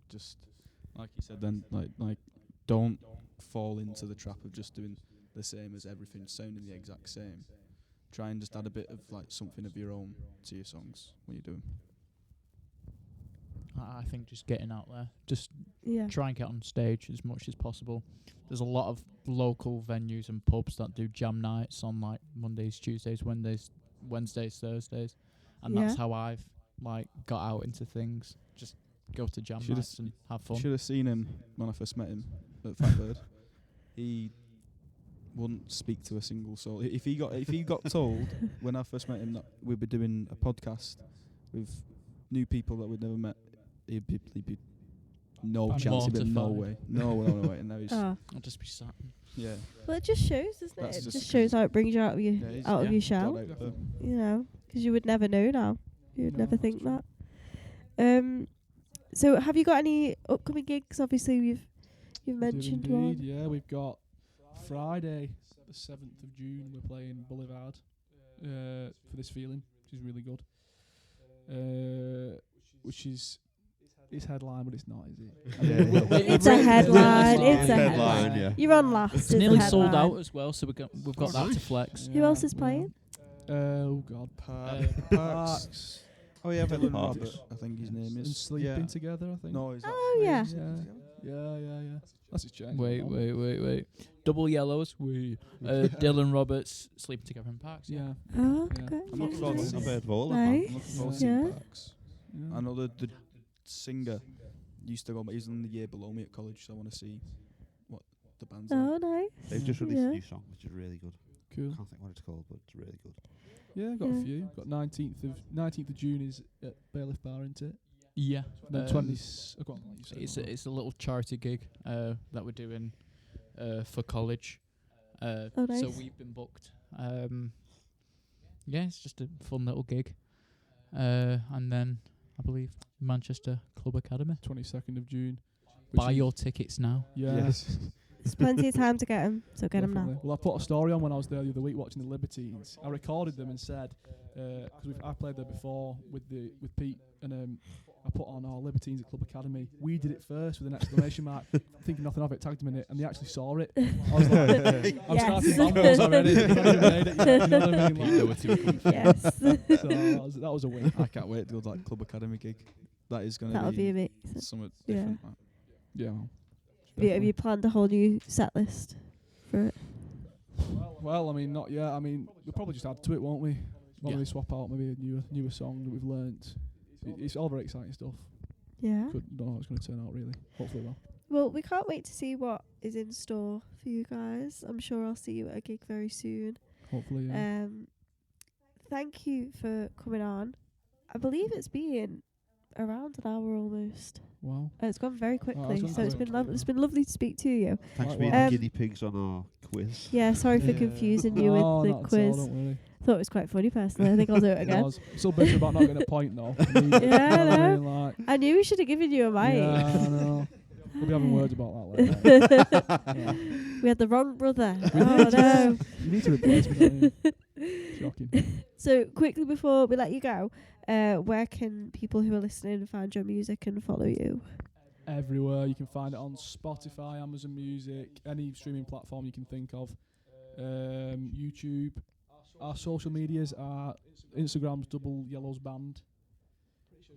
[SPEAKER 4] just, like you said then, like don't fall into the trap of just doing the same as everything, sounding the exact same. Try and just add a bit of like something of your own to your songs when you do them.
[SPEAKER 5] I think just getting out there, just
[SPEAKER 1] Yeah.
[SPEAKER 5] try and get on stage as much as possible. There's a lot of local venues and pubs that do jam nights on like Mondays, Tuesdays, Wednesdays, Thursdays, and that's
[SPEAKER 1] Yeah.
[SPEAKER 5] how I've like got out into things. Just go to jam
[SPEAKER 4] Should've
[SPEAKER 5] nights and have fun.
[SPEAKER 4] Should have seen him when I first met him at Fatbird. He wouldn't speak to a single soul. If he got told when I first met him that we'd be doing a podcast with new people that we'd never met, he'd be no
[SPEAKER 5] I'm
[SPEAKER 4] chance. He'd be no
[SPEAKER 5] mortified.
[SPEAKER 4] way, no way. And now he's
[SPEAKER 1] Oh.
[SPEAKER 5] I'll just be sat.
[SPEAKER 4] yeah.
[SPEAKER 1] Well, it just shows, doesn't
[SPEAKER 4] That's
[SPEAKER 1] it? It
[SPEAKER 4] just
[SPEAKER 1] just shows how it brings you out of your
[SPEAKER 4] Yeah, he's-
[SPEAKER 1] out of
[SPEAKER 5] yeah,
[SPEAKER 1] your
[SPEAKER 4] got
[SPEAKER 1] shell.
[SPEAKER 4] out there.
[SPEAKER 1] You know, because you would never know now. You would
[SPEAKER 3] No,
[SPEAKER 1] never
[SPEAKER 3] that's
[SPEAKER 1] think
[SPEAKER 3] true.
[SPEAKER 1] that. So have you got any upcoming gigs? Obviously, you've
[SPEAKER 3] We do
[SPEAKER 1] mentioned
[SPEAKER 3] indeed,
[SPEAKER 1] one.
[SPEAKER 3] yeah. We've got Friday, the 7th of June. We're playing Boulevard for this feeling, which is really good. Which is it's headline, but it's not, is it? I mean,
[SPEAKER 1] It's a headline. It's a
[SPEAKER 2] Headline,
[SPEAKER 1] headline.
[SPEAKER 2] yeah.
[SPEAKER 1] You're on last.
[SPEAKER 5] It's
[SPEAKER 1] a
[SPEAKER 5] nearly sold
[SPEAKER 1] headline.
[SPEAKER 5] out as well, so we've got
[SPEAKER 2] Oh,
[SPEAKER 5] that to
[SPEAKER 2] nice.
[SPEAKER 5] flex.
[SPEAKER 1] Who else is playing?
[SPEAKER 3] Oh God,
[SPEAKER 4] Parks.
[SPEAKER 2] Oh yeah,
[SPEAKER 4] Dylan
[SPEAKER 2] Parks.
[SPEAKER 4] Robert, I think his name
[SPEAKER 3] and
[SPEAKER 4] is.
[SPEAKER 3] sleeping
[SPEAKER 4] Yeah.
[SPEAKER 3] together. I think.
[SPEAKER 4] No, he's
[SPEAKER 1] Oh yeah.
[SPEAKER 3] Yeah. That's his change.
[SPEAKER 5] Wait. Double Yellows. Dylan Roberts sleeping together in parks.
[SPEAKER 3] Yeah.
[SPEAKER 1] Oh,
[SPEAKER 3] Yeah.
[SPEAKER 1] okay.
[SPEAKER 4] I'm looking
[SPEAKER 1] yeah,
[SPEAKER 4] forward
[SPEAKER 1] nice.
[SPEAKER 4] to
[SPEAKER 2] I've heard of all of them.
[SPEAKER 1] Nice.
[SPEAKER 4] I'm looking forward to
[SPEAKER 1] Yeah.
[SPEAKER 4] seeing Parks. I know the singer used to go, but he's in the year below me at college, so I want to see what the band's like.
[SPEAKER 1] Oh, nice.
[SPEAKER 2] They've just released
[SPEAKER 1] Yeah.
[SPEAKER 2] a new song, which is really good.
[SPEAKER 3] Cool.
[SPEAKER 2] Can't think what it's called, but it's really good.
[SPEAKER 3] Yeah, got
[SPEAKER 1] Yeah.
[SPEAKER 3] a few. Got 19th of June is at Bailiff Bar, isn't it?
[SPEAKER 5] Yeah.
[SPEAKER 3] Then
[SPEAKER 5] Um,
[SPEAKER 3] 20. Go on, you say
[SPEAKER 5] It's
[SPEAKER 3] it.
[SPEAKER 5] a little charity gig that we're doing for college.
[SPEAKER 1] Oh,
[SPEAKER 5] So
[SPEAKER 1] nice.
[SPEAKER 5] we've been booked. Yeah, it's just a fun little gig. And then I believe Manchester Club Academy.
[SPEAKER 3] 22nd of June. which
[SPEAKER 5] Buy
[SPEAKER 3] is-
[SPEAKER 5] your tickets now.
[SPEAKER 3] Yeah.
[SPEAKER 4] Yes.
[SPEAKER 1] There's plenty of time to get 'em, so get 'em now.
[SPEAKER 3] Definitely. Well, I put a story on when I was there the other week watching the Libertines. I recorded them and said, because I played there before with Pete, and I put on our Libertines at Club Academy. We did it first with an exclamation mark, thinking nothing of it, tagged them in it, and they actually saw it. I was like, I'm
[SPEAKER 1] Yes.
[SPEAKER 3] starting bambos already. They've not even made it yet, you know what I mean? Like,
[SPEAKER 1] Yes.
[SPEAKER 3] so that was a win.
[SPEAKER 4] I can't wait to go to that Club Academy gig. That is going
[SPEAKER 1] That'll
[SPEAKER 4] to
[SPEAKER 1] be
[SPEAKER 4] be
[SPEAKER 1] amazing.
[SPEAKER 4] something
[SPEAKER 1] Yeah.
[SPEAKER 4] different. Like.
[SPEAKER 3] Yeah.
[SPEAKER 1] Have you planned a whole new set list for it?
[SPEAKER 3] Well, I mean, not yet. I mean, we'll probably just add to it, won't we? Probably
[SPEAKER 5] Yeah.
[SPEAKER 3] swap out maybe a newer song that we've learnt. It's all very exciting stuff.
[SPEAKER 1] Yeah.
[SPEAKER 3] Don't know how it's going to turn out, really. Hopefully well.
[SPEAKER 1] Well, we can't wait to see what is in store for you guys. I'm sure I'll see you at a gig very soon.
[SPEAKER 3] Hopefully, yeah.
[SPEAKER 1] Thank you for coming on. I believe it's been around an hour almost.
[SPEAKER 3] Wow.
[SPEAKER 1] It's gone very quickly,
[SPEAKER 3] gone
[SPEAKER 1] so it's
[SPEAKER 3] quick.
[SPEAKER 1] been it's been lovely to speak to you.
[SPEAKER 2] Thanks for
[SPEAKER 3] Right,
[SPEAKER 2] being
[SPEAKER 1] well.
[SPEAKER 2] the guinea pigs on our quiz.
[SPEAKER 1] Yeah, sorry for
[SPEAKER 3] Yeah.
[SPEAKER 1] confusing you
[SPEAKER 3] No,
[SPEAKER 1] with
[SPEAKER 3] not
[SPEAKER 1] the
[SPEAKER 3] at
[SPEAKER 1] quiz.
[SPEAKER 3] all, don't worry.
[SPEAKER 1] Thought it was quite funny personally. I think I'll do it
[SPEAKER 3] It
[SPEAKER 1] again.
[SPEAKER 3] was. Still bitter about not getting a point, though. I mean,
[SPEAKER 1] Yeah,
[SPEAKER 3] you know what I
[SPEAKER 1] I
[SPEAKER 3] mean, like,
[SPEAKER 1] I knew we should have given you a mic.
[SPEAKER 3] yeah, I know. We'll be having words about that later. Yeah.
[SPEAKER 1] We had the wrong brother. Oh no.
[SPEAKER 3] You need to replace me, don't you? Shocking.
[SPEAKER 1] So quickly before we let you go, where can people who are listening find your music and follow you?
[SPEAKER 3] Everywhere. You can find it on Spotify, Amazon Music, any streaming platform you can think of. YouTube. Our social medias are Instagram's Double Yellows Band.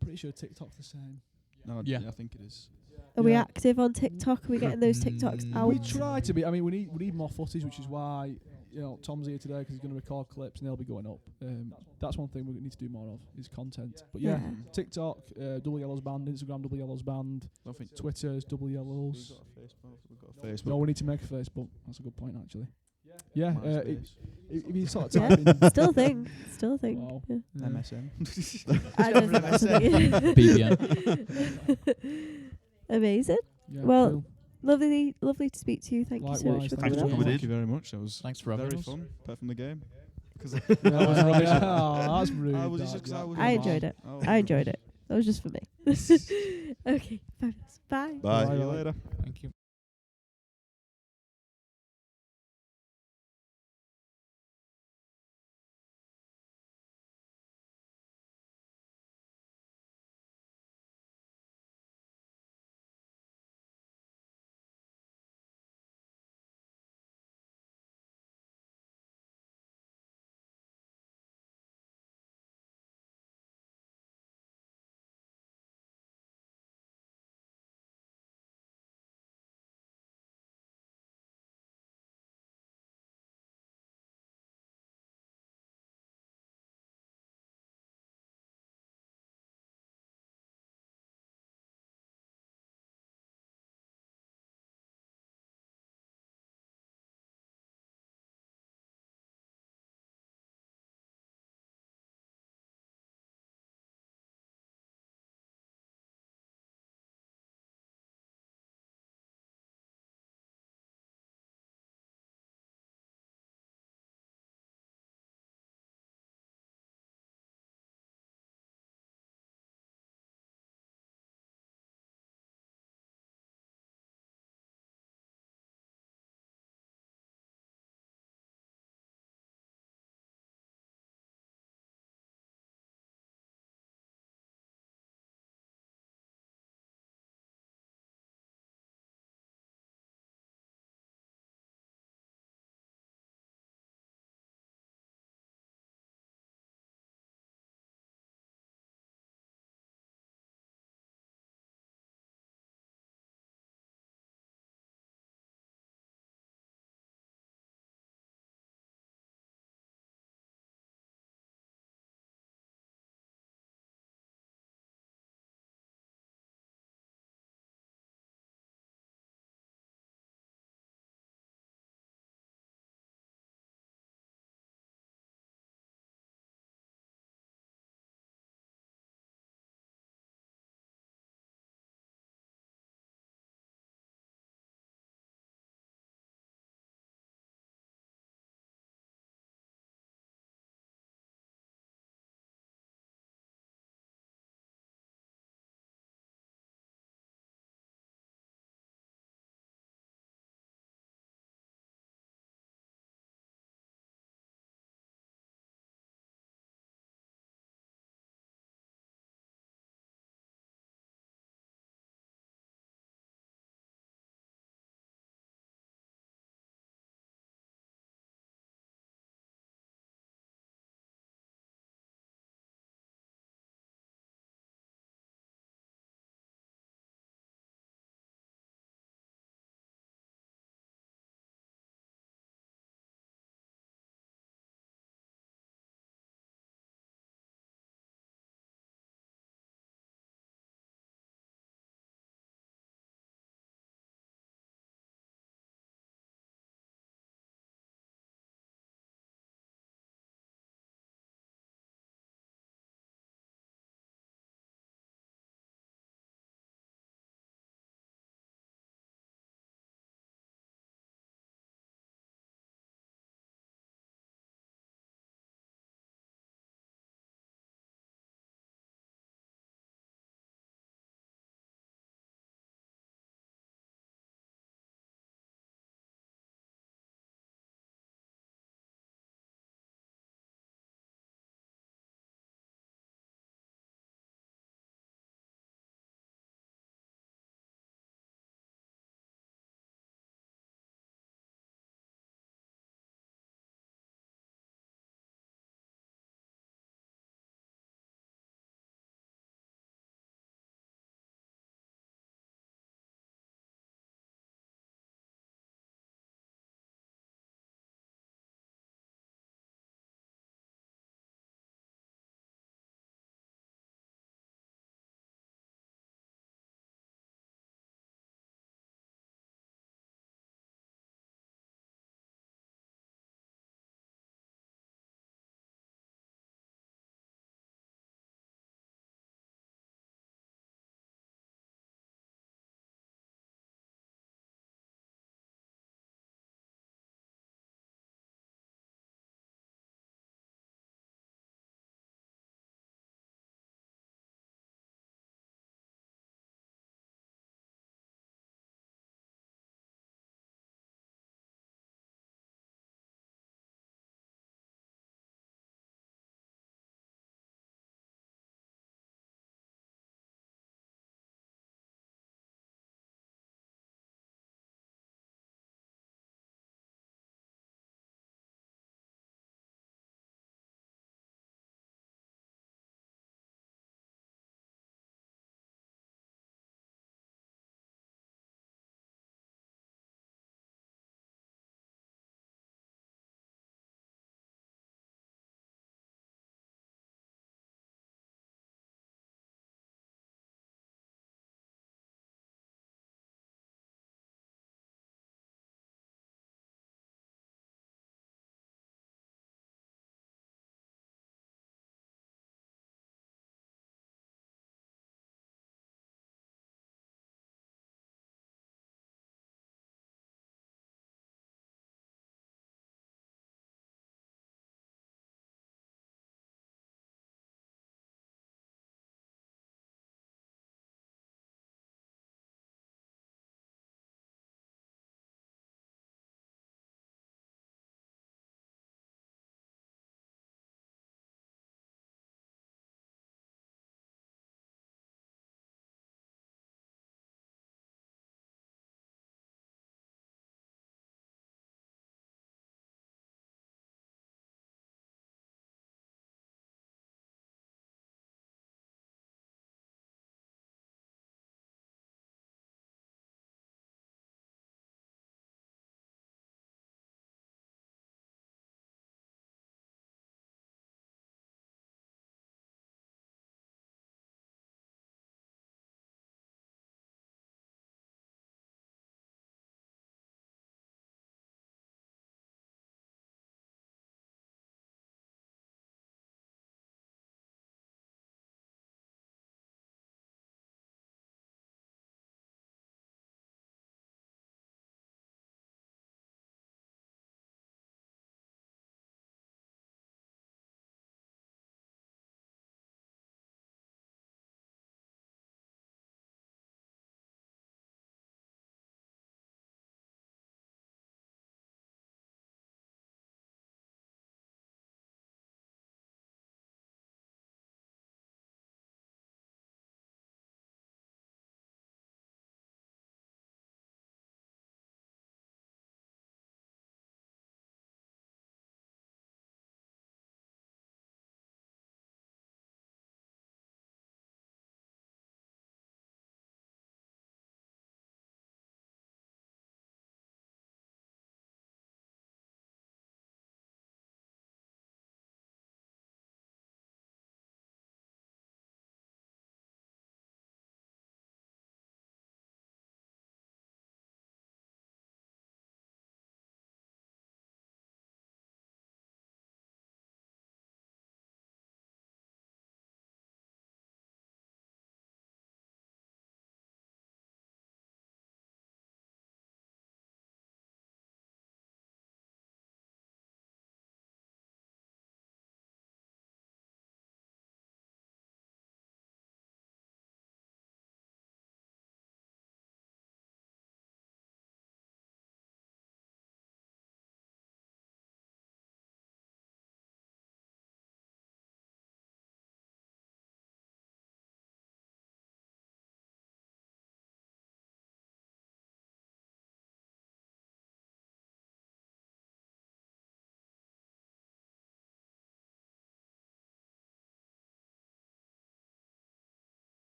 [SPEAKER 3] Pretty sure TikTok's the same.
[SPEAKER 4] No,
[SPEAKER 5] Yeah.
[SPEAKER 4] I think it is.
[SPEAKER 1] Are we
[SPEAKER 3] Yeah.
[SPEAKER 1] active on TikTok? Are we getting those TikToks out?
[SPEAKER 3] We try to be. I mean, we need more footage, which is why Tom's here today because he's going to record clips and they'll be going up. That's one thing we need to do more of is content. But yeah,
[SPEAKER 1] Yeah.
[SPEAKER 3] TikTok, Double Yellows Band, Instagram, Double Yellows Band,
[SPEAKER 4] I think
[SPEAKER 3] Twitter is Double Yellows.
[SPEAKER 4] We've got a Facebook.
[SPEAKER 3] No, we need to make a Facebook. That's a good point, actually. Yeah,
[SPEAKER 4] MySpace.
[SPEAKER 3] if you sort of
[SPEAKER 1] Yeah.
[SPEAKER 3] type in.
[SPEAKER 1] Still thing. Still thing.
[SPEAKER 3] Wow.
[SPEAKER 1] Yeah.
[SPEAKER 4] MSN.
[SPEAKER 1] I just-
[SPEAKER 5] BBN.
[SPEAKER 1] Amazing.
[SPEAKER 3] Yeah,
[SPEAKER 1] Well,
[SPEAKER 3] cool.
[SPEAKER 1] Lovely to speak to you. Thank you so
[SPEAKER 3] Likewise,
[SPEAKER 1] much for
[SPEAKER 3] thanks
[SPEAKER 1] coming
[SPEAKER 2] for
[SPEAKER 1] on.
[SPEAKER 2] coming in.
[SPEAKER 4] Thank you very much. That was
[SPEAKER 5] Thanks for having
[SPEAKER 4] very
[SPEAKER 5] us.
[SPEAKER 4] fun, apart from the game. Because
[SPEAKER 3] Yeah, oh, that's rude.
[SPEAKER 4] I was
[SPEAKER 3] that,
[SPEAKER 4] just 'cause
[SPEAKER 3] yeah.
[SPEAKER 4] I was
[SPEAKER 1] I enjoyed it.
[SPEAKER 4] Oh,
[SPEAKER 1] I enjoyed it. That was just for me. Okay. Fabulous. Bye.
[SPEAKER 2] Bye.
[SPEAKER 4] See you later.
[SPEAKER 5] Thank you.